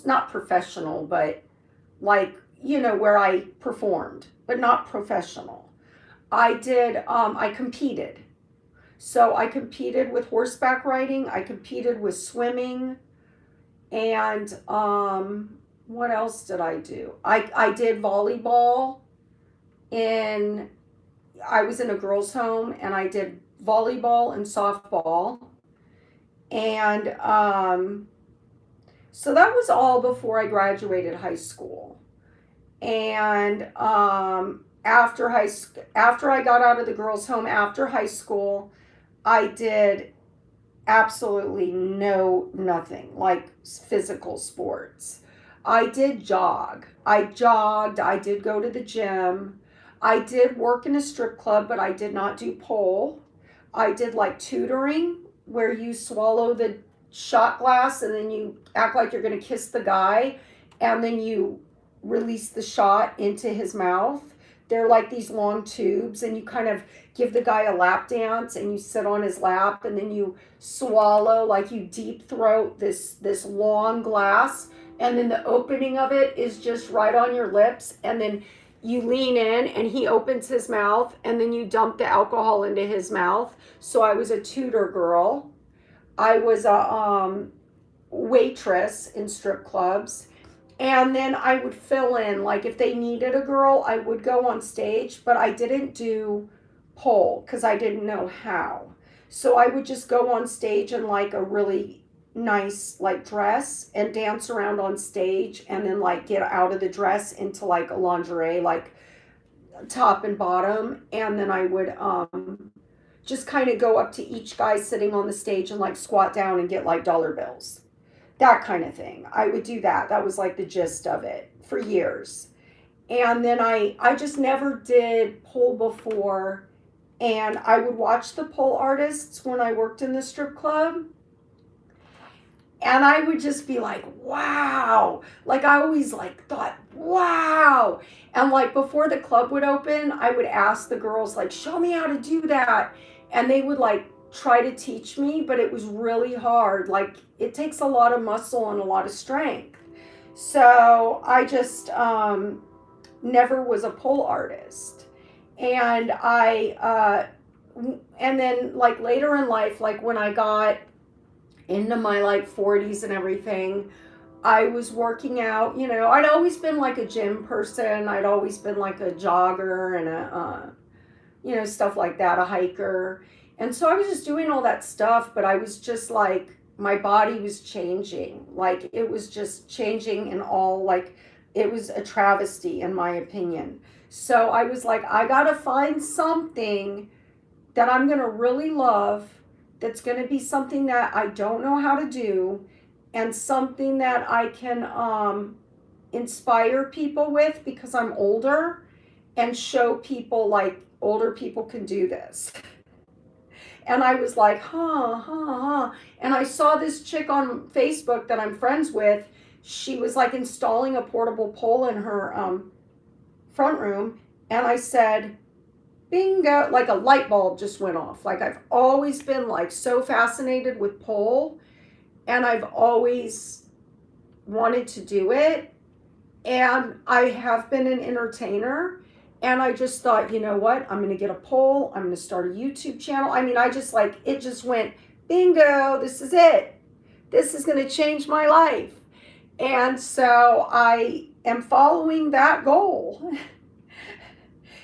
Not professional, but like, where I performed, but not professional. I competed. So I competed with horseback riding, I competed with swimming, and what else did I do? I did volleyball I was in a girls' home and I did volleyball and softball. And so that was all before I graduated high school. And after I got out of the girls' home after high school, I did absolutely nothing like physical sports. I did jog. I jogged. I did go to the gym. I did work in a strip club, but I did not do pole. I did like tutoring where you swallow the shot glass and then you act like you're going to kiss the guy and then you release the shot into his mouth. They're like these long tubes and you kind of give the guy a lap dance and you sit on his lap and then you swallow, like you deep throat this long glass, and then the opening of it is just right on your lips, and then you lean in and he opens his mouth and then you dump the alcohol into his mouth. So I was a tutor girl. I was a waitress in strip clubs. And then I would fill in, like if they needed a girl, I would go on stage, but I didn't do pole because I didn't know how. So I would just go on stage in like a really nice like dress and dance around on stage and then like get out of the dress into like a lingerie, like top and bottom. And then I would just kind of go up to each guy sitting on the stage and like squat down and get like dollar bills. That kind of thing. I would do that. That was like the gist of it for years. And then I just never did pole before. And I would watch the pole artists when I worked in the strip club. And I would just be like, wow. Like I always like thought, wow. And like before the club would open, I would ask the girls like, show me how to do that. And they would like try to teach me, but it was really hard. Like it takes a lot of muscle and a lot of strength. So I just never was a pole artist. And and then like later in life, like when I got into my like 40s and everything, I was working out. You know, I'd always been like a gym person. I'd always been like a jogger and a, you know, stuff like that, a hiker. And so I was just doing all that stuff, but I was just like, my body was changing. Like it was just changing in all, like, it was a travesty in my opinion. So I was like, I gotta find something that I'm gonna really love, that's gonna be something that I don't know how to do, and something that I can inspire people with because I'm older, and show people like older people can do this. And I was like, huh. And I saw this chick on Facebook that I'm friends with. She was like installing a portable pole in her front room. And I said, bingo, like a light bulb just went off. Like I've always been like so fascinated with pole, and I've always wanted to do it. And I have been an entertainer. And I just thought, you know what? I'm going to get a pole. I'm going to start a YouTube channel. I mean, I just like, it just went, bingo, this is it. This is going to change my life. And so I am following that goal.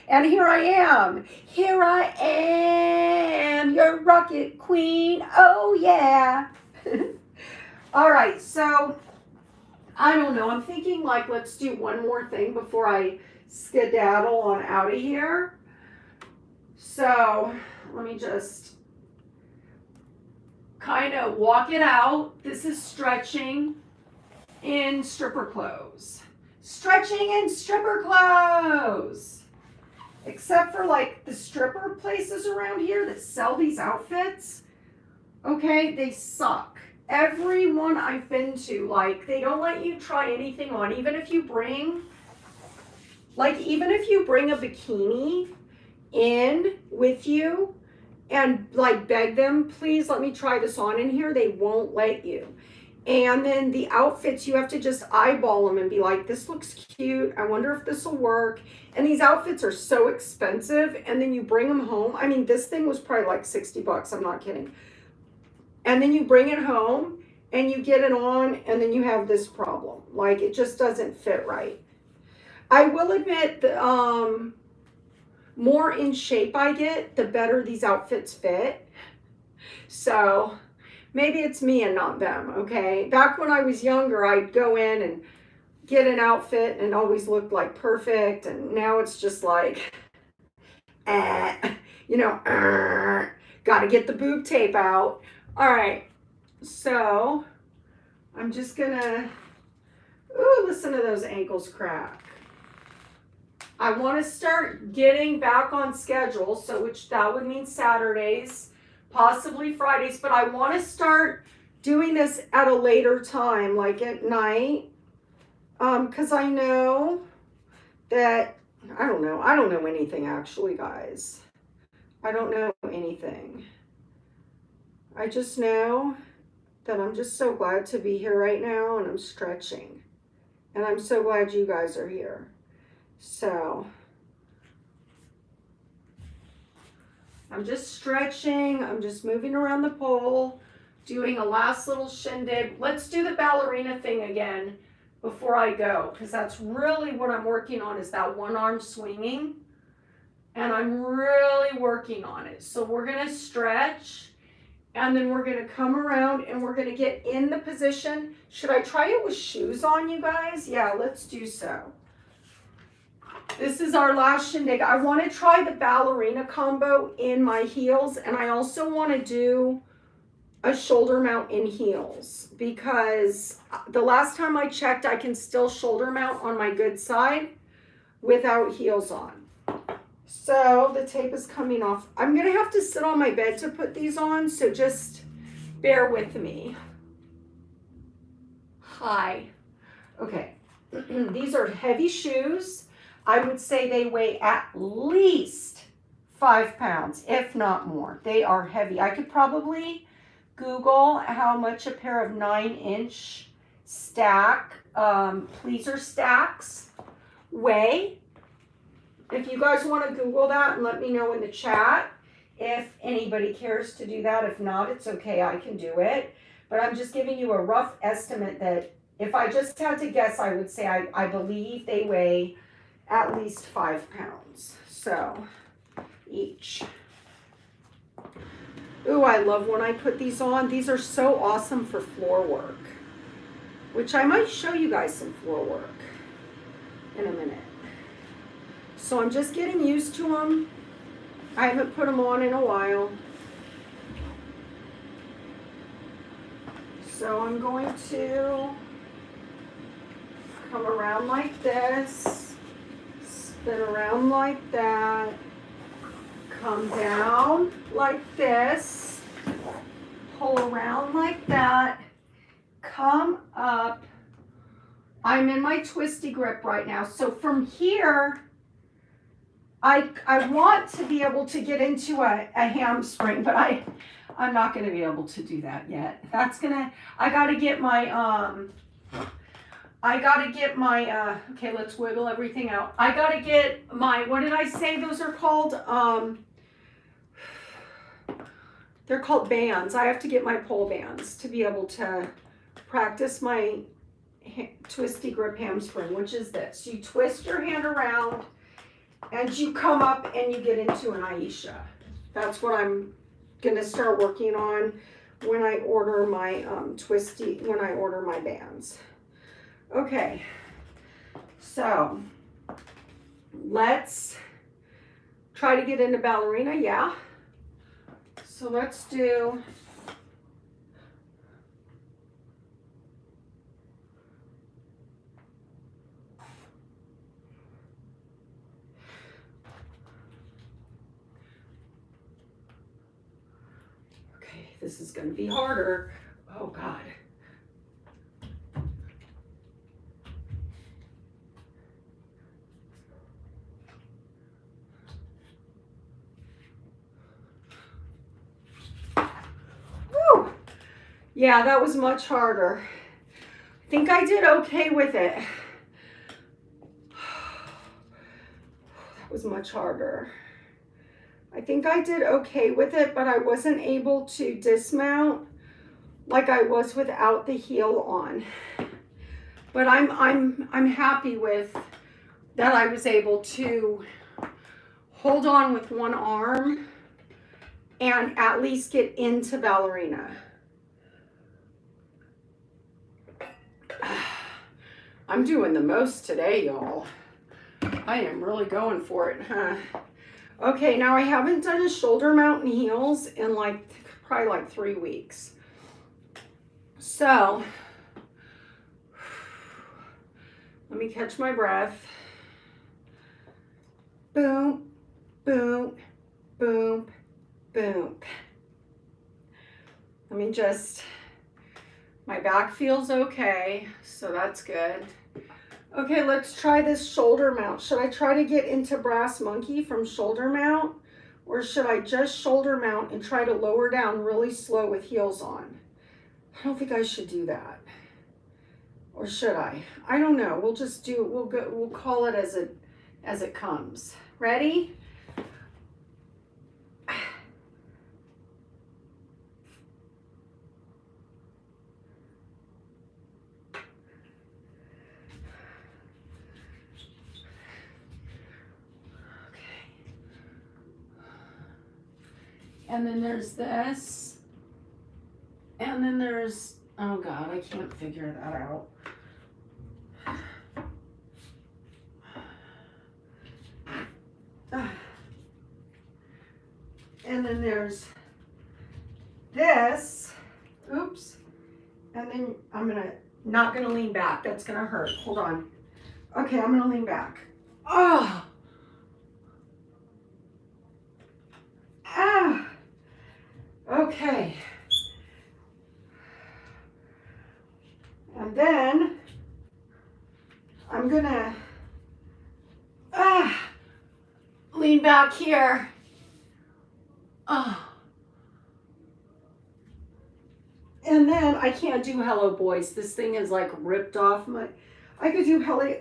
And here I am. Here I am, your rocket queen. Oh, yeah. All right, so I don't know. I'm thinking like, let's do one more thing before I skedaddle on out of here. So let me just kind of walk it out. This is stretching in stripper clothes. Stretching in stripper clothes. Except for like the stripper places around here that sell these outfits. Okay, they suck. Every one I've been to, like, they don't let you try anything on. Even if you bring a bikini in with you and like beg them, please let me try this on in here, they won't let you. And then the outfits, you have to just eyeball them and be like, this looks cute. I wonder if this will work. And these outfits are so expensive. And then you bring them home. I mean, this thing was probably like $60. I'm not kidding. And then you bring it home and you get it on, and then you have this problem. Like it just doesn't fit right. I will admit the more in shape I get, the better these outfits fit. So maybe it's me and not them, okay? Back when I was younger, I'd go in and get an outfit and it always looked like perfect. And now it's just like, you know, got to get the boob tape out. All right, so I'm just gonna, ooh, listen to those ankles crack. I want to start getting back on schedule, so which that would mean Saturdays, possibly Fridays, but I want to start doing this at a later time, like at night, because I know that, I don't know anything actually, guys. I don't know anything. I just know that I'm just so glad to be here right now, and I'm stretching. And I'm so glad you guys are here. So I'm just stretching. I'm just moving around the pole, doing a last little shindig. Let's do the ballerina thing again before I go, because that's really what I'm working on, is that one arm swinging. And I'm really working on it. So we're going to stretch. And then we're going to come around and we're going to get in the position. Should I try it with shoes on, you guys? Yeah, let's do so. This is our last shindig. I want to try the ballerina combo in my heels, and I also want to do a shoulder mount in heels because the last time I checked, I can still shoulder mount on my good side without heels on. So the tape is coming off. I'm gonna have to sit on my bed to put these on, so just bear with me. Hi. Okay. These are heavy shoes. I would say they weigh at least 5 pounds, if not more. They are heavy. I could probably Google how much a pair of 9-inch pleaser stacks weigh. If you guys want to Google that and let me know in the chat if anybody cares to do that. If not, it's okay. I can do it. But I'm just giving you a rough estimate that if I just had to guess, I would say I believe they weigh at least 5 pounds. So each. Ooh, I love when I put these on. These are so awesome for floor work, which I might show you guys some floor work in a minute. So I'm just getting used to them. I haven't put them on in a while. So I'm going to come around like this, spin around like that, come down like this, pull around like that, come up. I'm in my twisty grip right now. So from here, I want to be able to get into a hamstring, but I'm not going to be able to do that yet. I got to get my, okay, let's wiggle everything out. I got to get my, what did I say those are called? They're called bands. I have to get my pole bands to be able to practice my twisty grip hamstring, which is this. You twist your hand around and you come up and you get into an Aisha. That's what I'm gonna start working on when I order my when I order my bands. Okay, so let's try to get into ballerina, yeah. So let's do this is going to be harder. Oh God. Woo! Yeah, that was much harder. I think I did okay with it. That was much harder. I think I did okay with it, but I wasn't able to dismount like I was without the heel on. But I'm happy with that I was able to hold on with one arm and at least get into ballerina. I'm doing the most today, y'all. I am really going for it, huh? Okay, now I haven't done a shoulder mount in heels in probably like 3 weeks. So, let me catch my breath. Boom, boom, boom, boom. Let me my back feels okay, so that's good. Okay, let's try this shoulder mount. Should I try to get into brass monkey from shoulder mount? Or should I just shoulder mount and try to lower down really slow with heels on? I don't think I should do that. Or should I? I don't know. We'll just do it. We'll call it as it comes. Ready? And then there's this. And then there's, oh God, I can't figure that out. And then there's this. Oops. And then I'm not gonna lean back. That's gonna hurt. Hold on. Okay, I'm gonna lean back. Oh. Ah. Okay. And then I'm gonna lean back here. And then I can't do Hello Boys. This thing is like ripped off my. I could do Hello.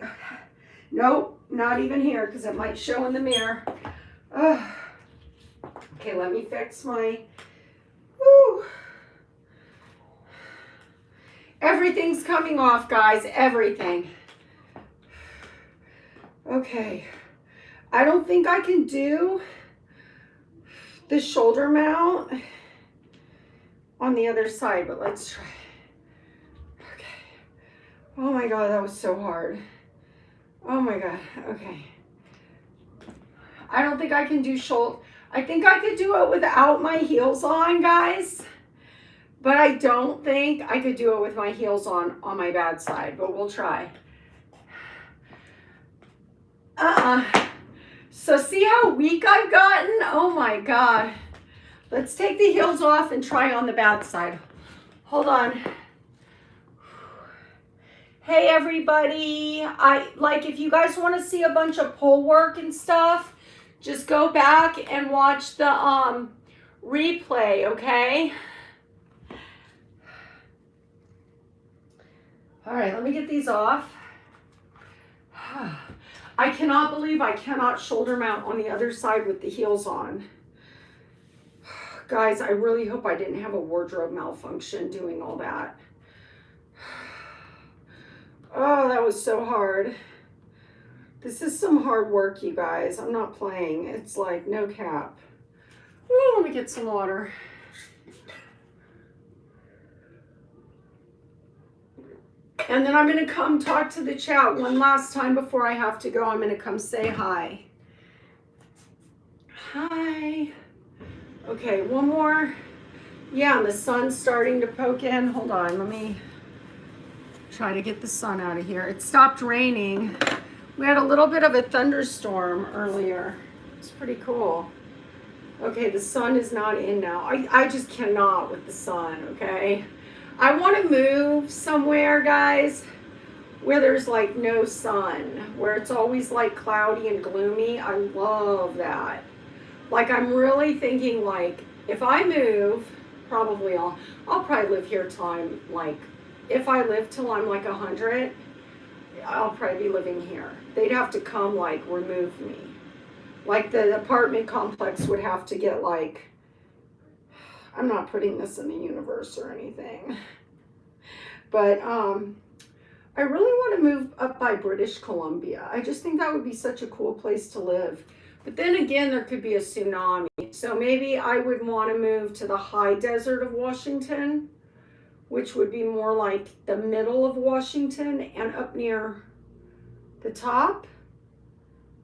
Nope, not even here because it might show in the mirror. Okay, let me fix my. Woo. Everything's coming off, guys. Everything. Okay. I don't think I can do the shoulder mount on the other side, but let's try. Okay. Oh my God, that was so hard. Oh my God. Okay. I don't think I can do shoulder. I think I could do it without my heels on, guys. But I don't think I could do it with my heels on my bad side, but we'll try. So see how weak I've gotten? Oh my God. Let's take the heels off and try on the bad side. Hold on. Hey everybody. If you guys want to see a bunch of pole work and stuff, just go back and watch the replay, okay? All right, let me get these off. I cannot believe I cannot shoulder mount on the other side with the heels on. Guys, I really hope I didn't have a wardrobe malfunction doing all that. Oh, that was so hard. This is some hard work, you guys. I'm not playing. It's like no cap. Ooh, let me get some water. And then I'm going to come talk to the chat one last time before I have to go. I'm going to come say hi. Hi. Okay, one more. Yeah, and the sun's starting to poke in. Hold on, let me try to get the sun out of here. It stopped raining. We had a little bit of a thunderstorm earlier. It's pretty cool. Okay, the sun is not in now. I just cannot with the sun, okay? I want to move somewhere, guys, where there's like no sun, where it's always like cloudy and gloomy. I love that. Like I'm really thinking like if I move, probably I'll probably live here till I'm like, if I live till I'm like 100, I'll probably be living here. They'd have to come like remove me. Like the apartment complex would have to get like, I'm not putting this in the universe or anything. But I really want to move up by British Columbia. I just think that would be such a cool place to live. But then again, there could be a tsunami. So maybe I would want to move to the high desert of Washington, which would be more like the middle of Washington and up near the top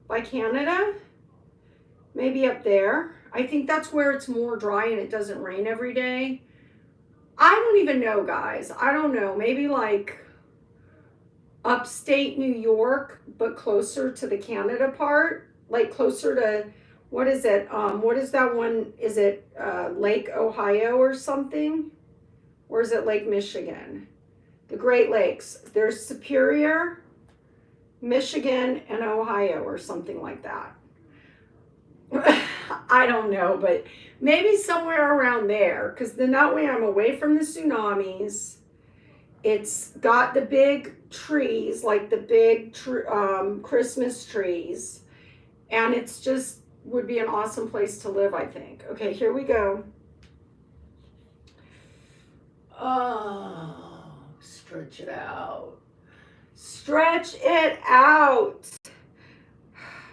by Canada. Maybe up there. I think that's where it's more dry and it doesn't rain every day. I don't even know, guys. I don't know. Maybe like upstate New York, but closer to the Canada part. Like closer to, what is it? What is that one? Is it Lake Ohio or something? Or is it Lake Michigan? The Great Lakes. There's Superior, Michigan, and Ohio or something like that. I don't know, but maybe somewhere around there, because then that way I'm away from the tsunamis. It's got the big trees, like the big Christmas trees, and it's just would be an awesome place to live, I think. Okay, here we go. Oh, stretch it out. Stretch it out.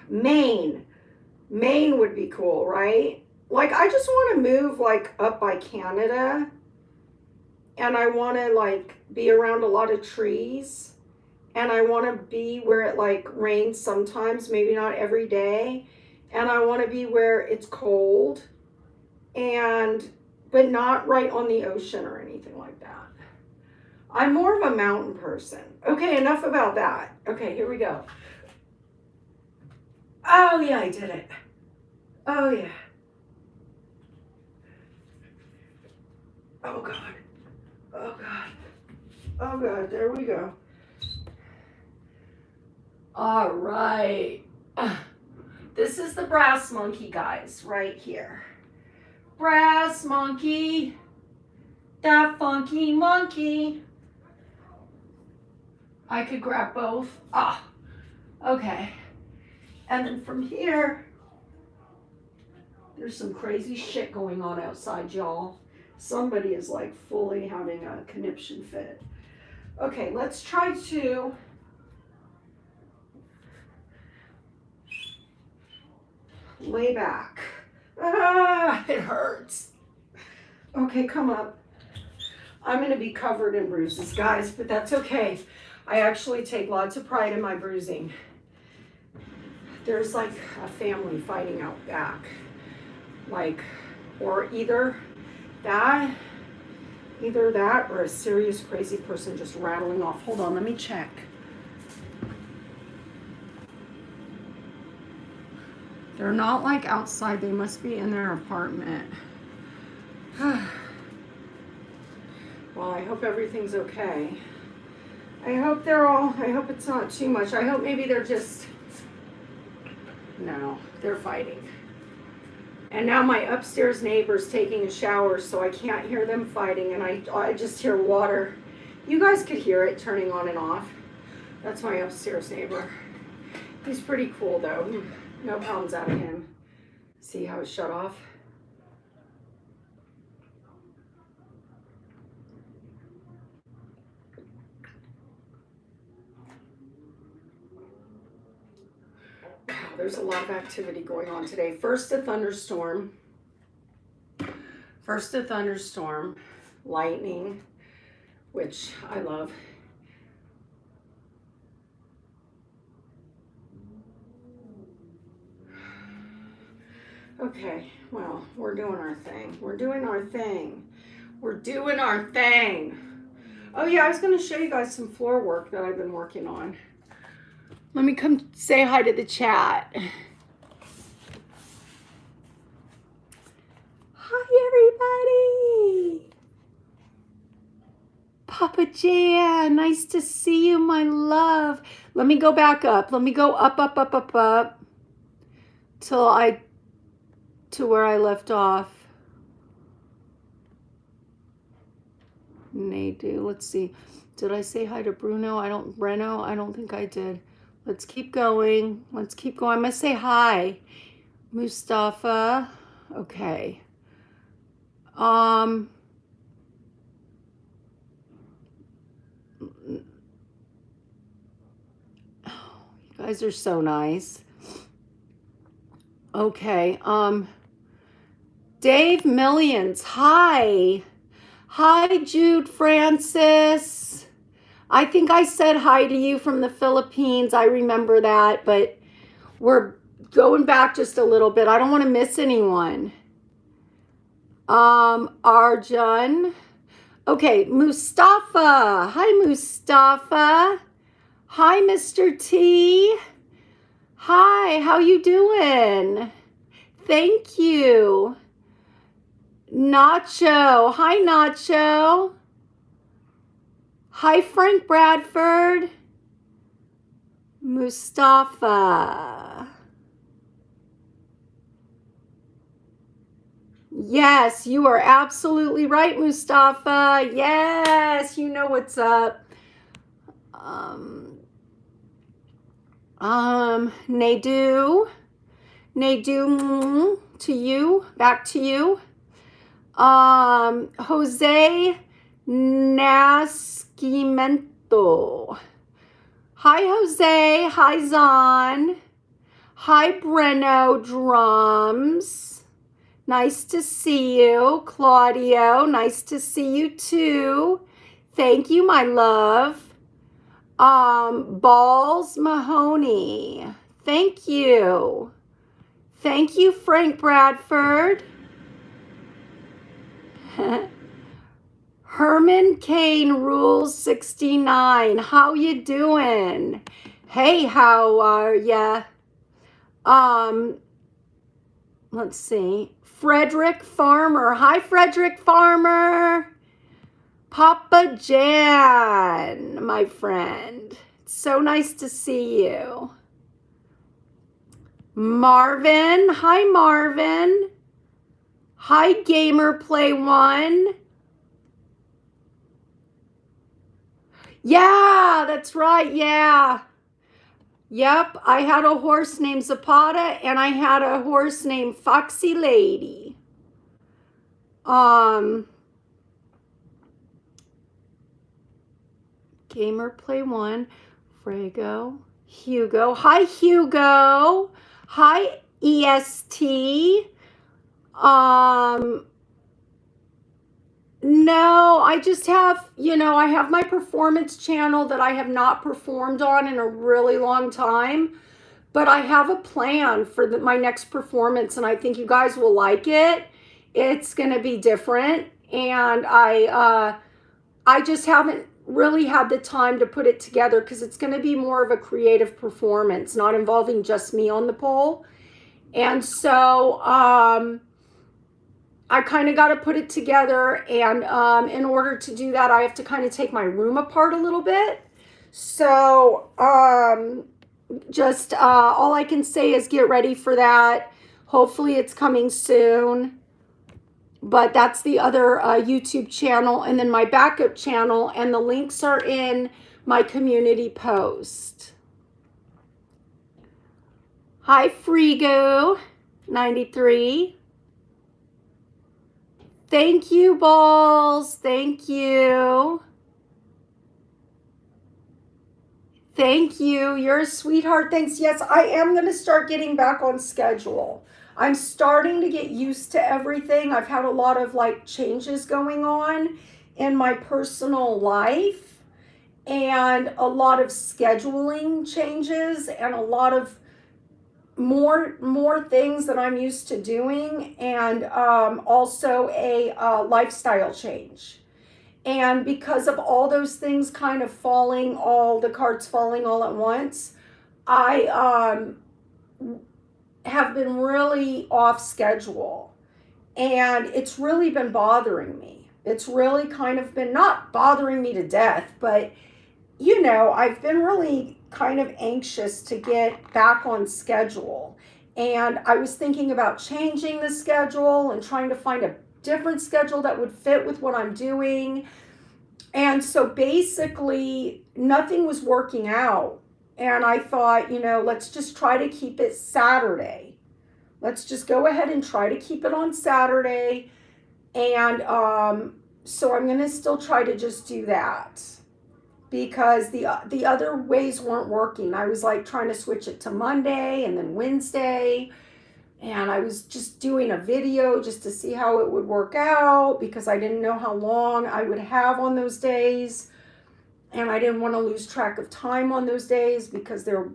Maine would be cool, right? Like, I just want to move, like, up by Canada. And I want to, like, be around a lot of trees. And I want to be where it, like, rains sometimes, maybe not every day. And I want to be where it's cold. but not right on the ocean or anything like that. I'm more of a mountain person. Okay, enough about that. Okay, here we go. Oh yeah, I did it. Oh yeah. Oh God. Oh God. Oh God, there we go. All right. This is the brass monkey, guys, right here. Brass monkey, that funky monkey. I could grab both. Ah, okay. And then from here, there's some crazy shit going on outside, y'all. Somebody is like fully having a conniption fit. Okay, let's try to lay back. Ah, it hurts. Okay, come up. I'm going to be covered in bruises, guys, but that's okay. I actually take lots of pride in my bruising. There's like a family fighting out back. Like, or either that or a serious crazy person just rattling off. Hold on, let me check. They're not like outside. They must be in their apartment. Well, I hope everything's okay. I hope it's not too much. I hope maybe they're just, no, they're fighting. And now my upstairs neighbor's taking a shower, so I can't hear them fighting, and I just hear water. You guys could hear it turning on and off. That's my upstairs neighbor. He's pretty cool though. No problems out of him. See how it's shut off? Wow, there's a lot of activity going on today. First a thunderstorm, lightning, which I love. Okay, well, we're doing our thing. Oh yeah, I was going to show you guys some floor work that I've been working on. Let me come say hi to the chat. Hi, everybody. Papa Jan, nice to see you, my love. Let me go back up. Let me go up. To where I left off. Nadu, let's see. Did I say hi to Bruno? Breno? I don't think I did. Let's keep going. I must say hi. Mustafa. Okay. You guys are so nice. Okay. Dave Millions. Hi. Hi, Jude Francis. I think I said hi to you from the Philippines. I remember that, but we're going back just a little bit. I don't want to miss anyone. Arjun. Okay, Mustafa. Hi, Mustafa. Hi, Mr. T. Hi, how you doing? Thank you. Nacho. Hi, Nacho. Hi, Frank Bradford. Mustafa. Yes, you are absolutely right, Mustafa. Yes, you know what's up. Nadu, to you, back to you. Jose Nascimento. Hi, Jose. Hi, Zon. Hi, Breno Drums. Nice to see you. Claudio, nice to see you too. Thank you, my love. Balls Mahoney. Thank you. Thank you, Frank Bradford. Herman Kane Rules 69. How you doing? Hey, how are ya? Let's see. Frederick Farmer. Hi, Frederick Farmer. Papa Jan, my friend. It's so nice to see you. Marvin. Hi, Marvin. Hi, Gamer Play One. Yeah, that's right. Yeah. Yep, I had a horse named Zapata and I had a horse named Foxy Lady. Gamer Play One, Frago, Hugo. Hi, Hugo. Hi, EST. No, I just have, I have my performance channel that I have not performed on in a really long time, but I have a plan for my next performance and I think you guys will like it. It's going to be different and I just haven't really had the time to put it together because it's going to be more of a creative performance, not involving just me on the pole. And so, I kind of got to put it together, and in order to do that, I have to kind of take my room apart a little bit. So just all I can say is get ready for that. Hopefully it's coming soon. But that's the other YouTube channel, and then my backup channel, and the links are in my community post. Hi, Frigo 93. Thank you, Balls. Thank you. Thank you. You're a sweetheart. Thanks. Yes, I am going to start getting back on schedule. I'm starting to get used to everything. I've had a lot of changes going on in my personal life and a lot of scheduling changes and a lot of more things that I'm used to doing, and also a lifestyle change. And because of all those things kind of falling, all the cards falling all at once, I have been really off schedule, and it's really been bothering me. It's really kind of been not bothering me to death, but I've been really kind of anxious to get back on schedule. And I was thinking about changing the schedule and trying to find a different schedule that would fit with what I'm doing. And so basically, nothing was working out. And I thought, let's just try to keep it Saturday. Let's just go ahead and try to keep it on Saturday. And so I'm going to still try to just do that, because the other ways weren't working. I was trying to switch it to Monday and then Wednesday, and I was just doing a video just to see how it would work out, because I didn't know how long I would have on those days, and I didn't want to lose track of time on those days because they're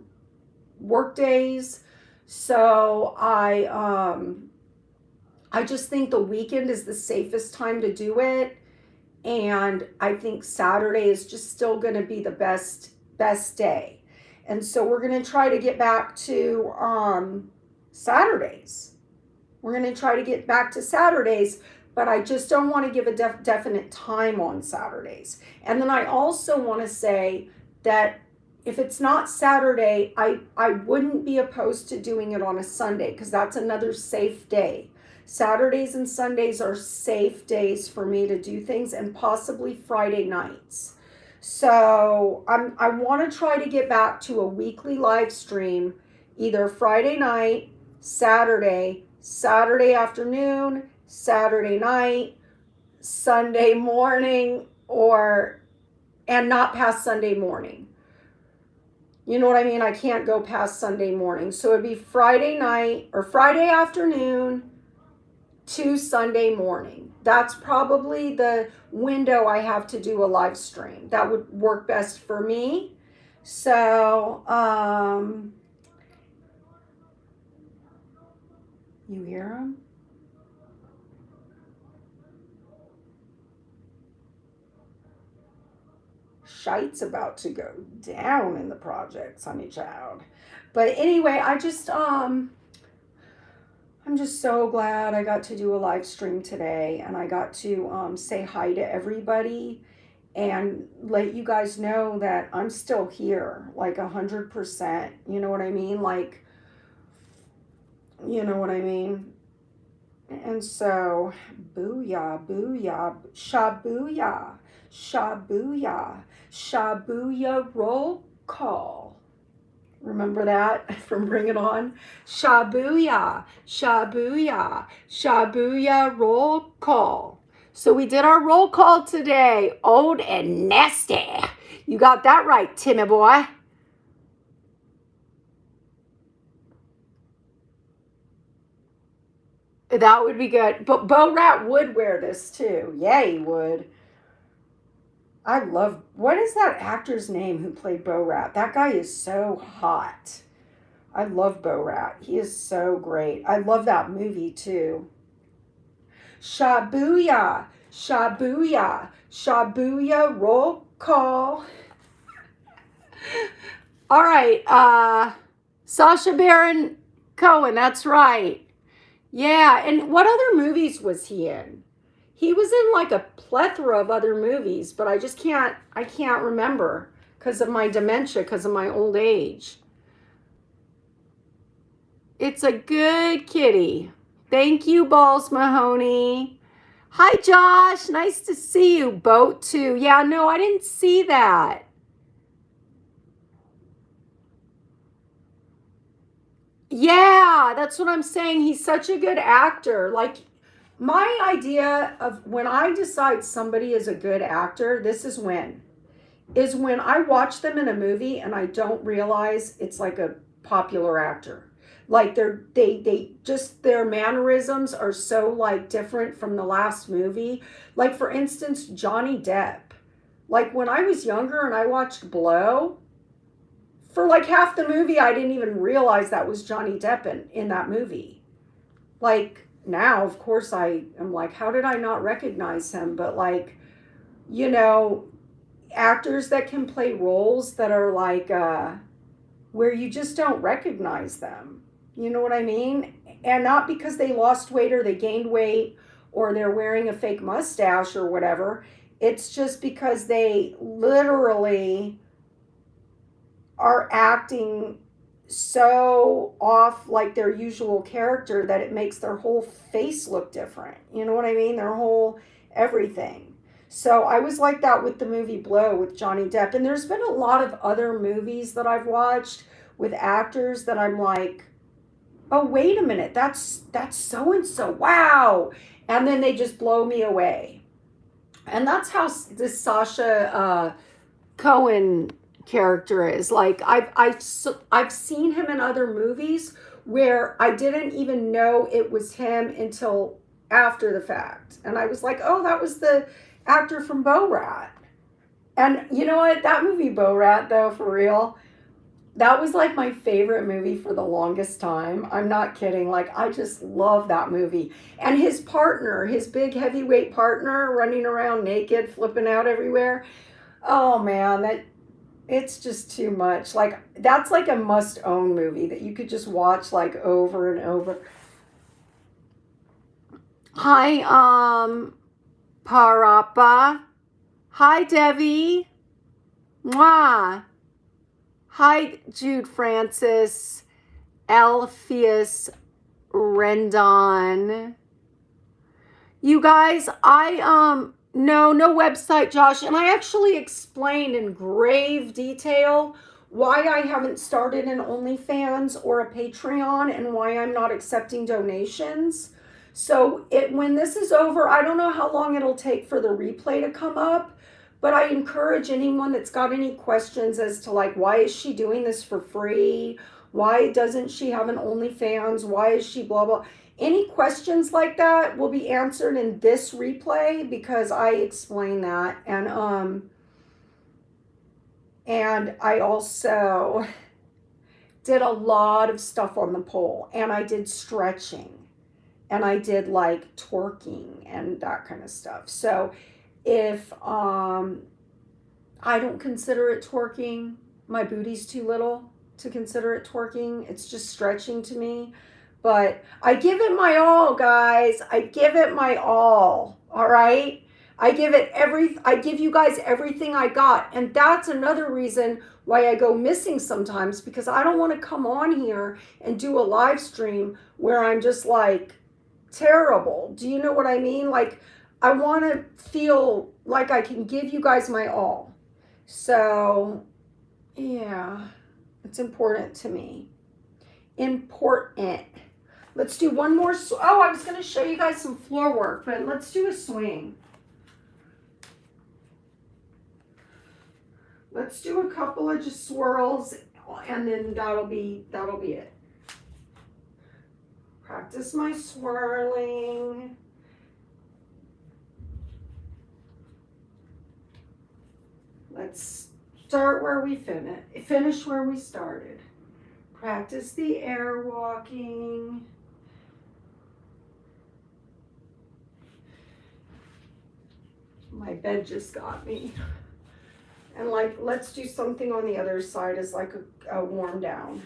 work days. So I just think the weekend is the safest time to do it. And I think Saturday is just still going to be the best day. And so we're going to try to get back to Saturdays. We're going to try to get back to Saturdays, but I just don't want to give a definite time on Saturdays. And then I also want to say that if it's not Saturday, I wouldn't be opposed to doing it on a Sunday, because that's another safe day. Saturdays and Sundays are safe days for me to do things, and possibly Friday nights. So I want to try to get back to a weekly live stream, either Friday night, Saturday afternoon, Saturday night, Sunday morning, and not past Sunday morning. You know what I mean? I can't go past Sunday morning. So it'd be Friday night or Friday afternoon to Sunday morning. That's probably the window I have to do a live stream. That would work best for me. So, you hear them? shite's about to go down in the projects, honey child. But anyway, I'm just so glad I got to do a live stream today, and I got to say hi to everybody and let you guys know that I'm still here, like 100%. You know what I mean? Like, you know what I mean? And so, booyah, booyah, shabuya, shabuya, shabuya roll call. Remember that from Bring It On? Shabuya, shabuya, shabuya roll call. So we did our roll call today. Old and nasty. You got that right, Timmy boy. That would be good. But Bo Rat would wear this too. Yeah, he would. I love, what is that actor's name who played Bo Rat? That guy is so hot. I love Bo Rat. He is so great. I love that movie too. Shabuya, shabuya, shabuya, roll call. All right, Sacha Baron Cohen, that's right. Yeah, and what other movies was he in? He was in like a plethora of other movies, but I can't remember because of my dementia, because of my old age. It's a good kitty. Thank you, Balls Mahoney. Hi, Josh. Nice to see you. Boat too. Yeah, no, I didn't see that. Yeah, that's what I'm saying. He's such a good actor. Like, my idea of when I decide somebody is a good actor, this is when I watch them in a movie and I don't realize it's like a popular actor. Like they just their mannerisms are so like different from the last movie. Like for instance, Johnny Depp. Like when I was younger and I watched Blow, for like half the movie I didn't even realize that was Johnny Depp in that movie. Like now, of course I am like, how did I not recognize him? But like, you know, actors that can play roles that are like where you just don't recognize them. You know what I mean? And not because they lost weight or they gained weight or they're wearing a fake mustache or whatever. It's just because they literally are acting so off like their usual character that it makes their whole face look different. You know what I mean? Their whole everything. So I was like that with the movie Blow with Johnny Depp. And there's been a lot of other movies that I've watched with actors that I'm like, oh, wait a minute, that's so and so. Wow. And then they just blow me away. And that's how this Sacha Cohen character is. Like I've seen him in other movies where I didn't even know it was him until after the fact. And I was like, oh, that was the actor from Bo Rat. And you know what? That movie Bo Rat, though, for real, that was like my favorite movie for the longest time. I'm not kidding. Like, I just love that movie. And his partner, his big heavyweight partner running around naked, flipping out everywhere. Oh man, it's just too much. Like, that's like a must own movie that you could just watch like over and over. Hi, Parappa. Hi, Debbie. Mwah. Hi, Jude Francis, Alpheus Rendon. You guys, no website, Josh. And I actually explained in grave detail why I haven't started an OnlyFans or a Patreon and why I'm not accepting donations. So when this is over, I don't know how long it'll take for the replay to come up. But I encourage anyone that's got any questions as to like, why is she doing this for free? Why doesn't she have an OnlyFans? Why is she blah, blah? Any questions like that will be answered in this replay because I explain that. And I also did a lot of stuff on the pole, and I did stretching, and I did like twerking and that kind of stuff. So if hi I don't consider it twerking. My booty's too little to consider it twerking. It's just stretching to me. But I give it my all, guys. I give it my all. All right? I give you guys everything I got. And that's another reason why I go missing sometimes, because I don't want to come on here and do a live stream where I'm just like terrible. Do you know what I mean? Like, I want to feel like I can give you guys my all. So, yeah, it's important to me. Important. Let's do one more. Oh, I was going to show you guys some floor work, but let's do a swing. Let's do a couple of just swirls, and then that'll be it. Practice my swirling. Let's start where we finish where we started. Practice the air walking. My bed just got me. And like, let's do something on the other side as like a warm down.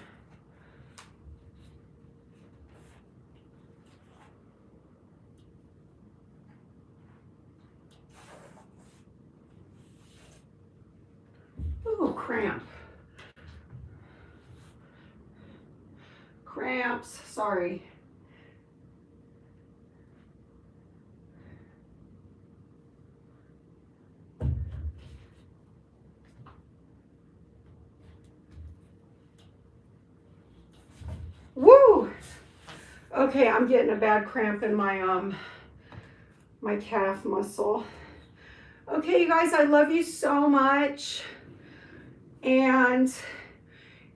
Oh, cramp. Cramps, sorry. Woo! Okay, I'm getting a bad cramp in my my calf muscle. Okay, you guys, I love you so much. And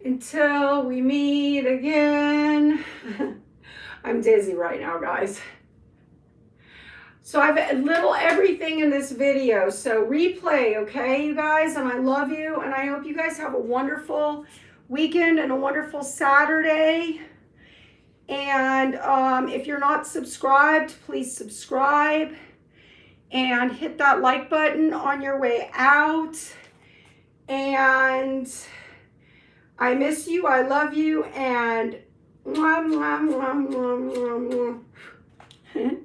until we meet again, I'm dizzy right now, guys. So I've a little everything in this video. So replay, okay, you guys? And I love you. And I hope you guys have a wonderful weekend and a wonderful Saturday. And if you're not subscribed, please subscribe. And hit that like button on your way out. And I miss you. I love you. And mwah, mwah, mwah, mwah, mwah, mwah.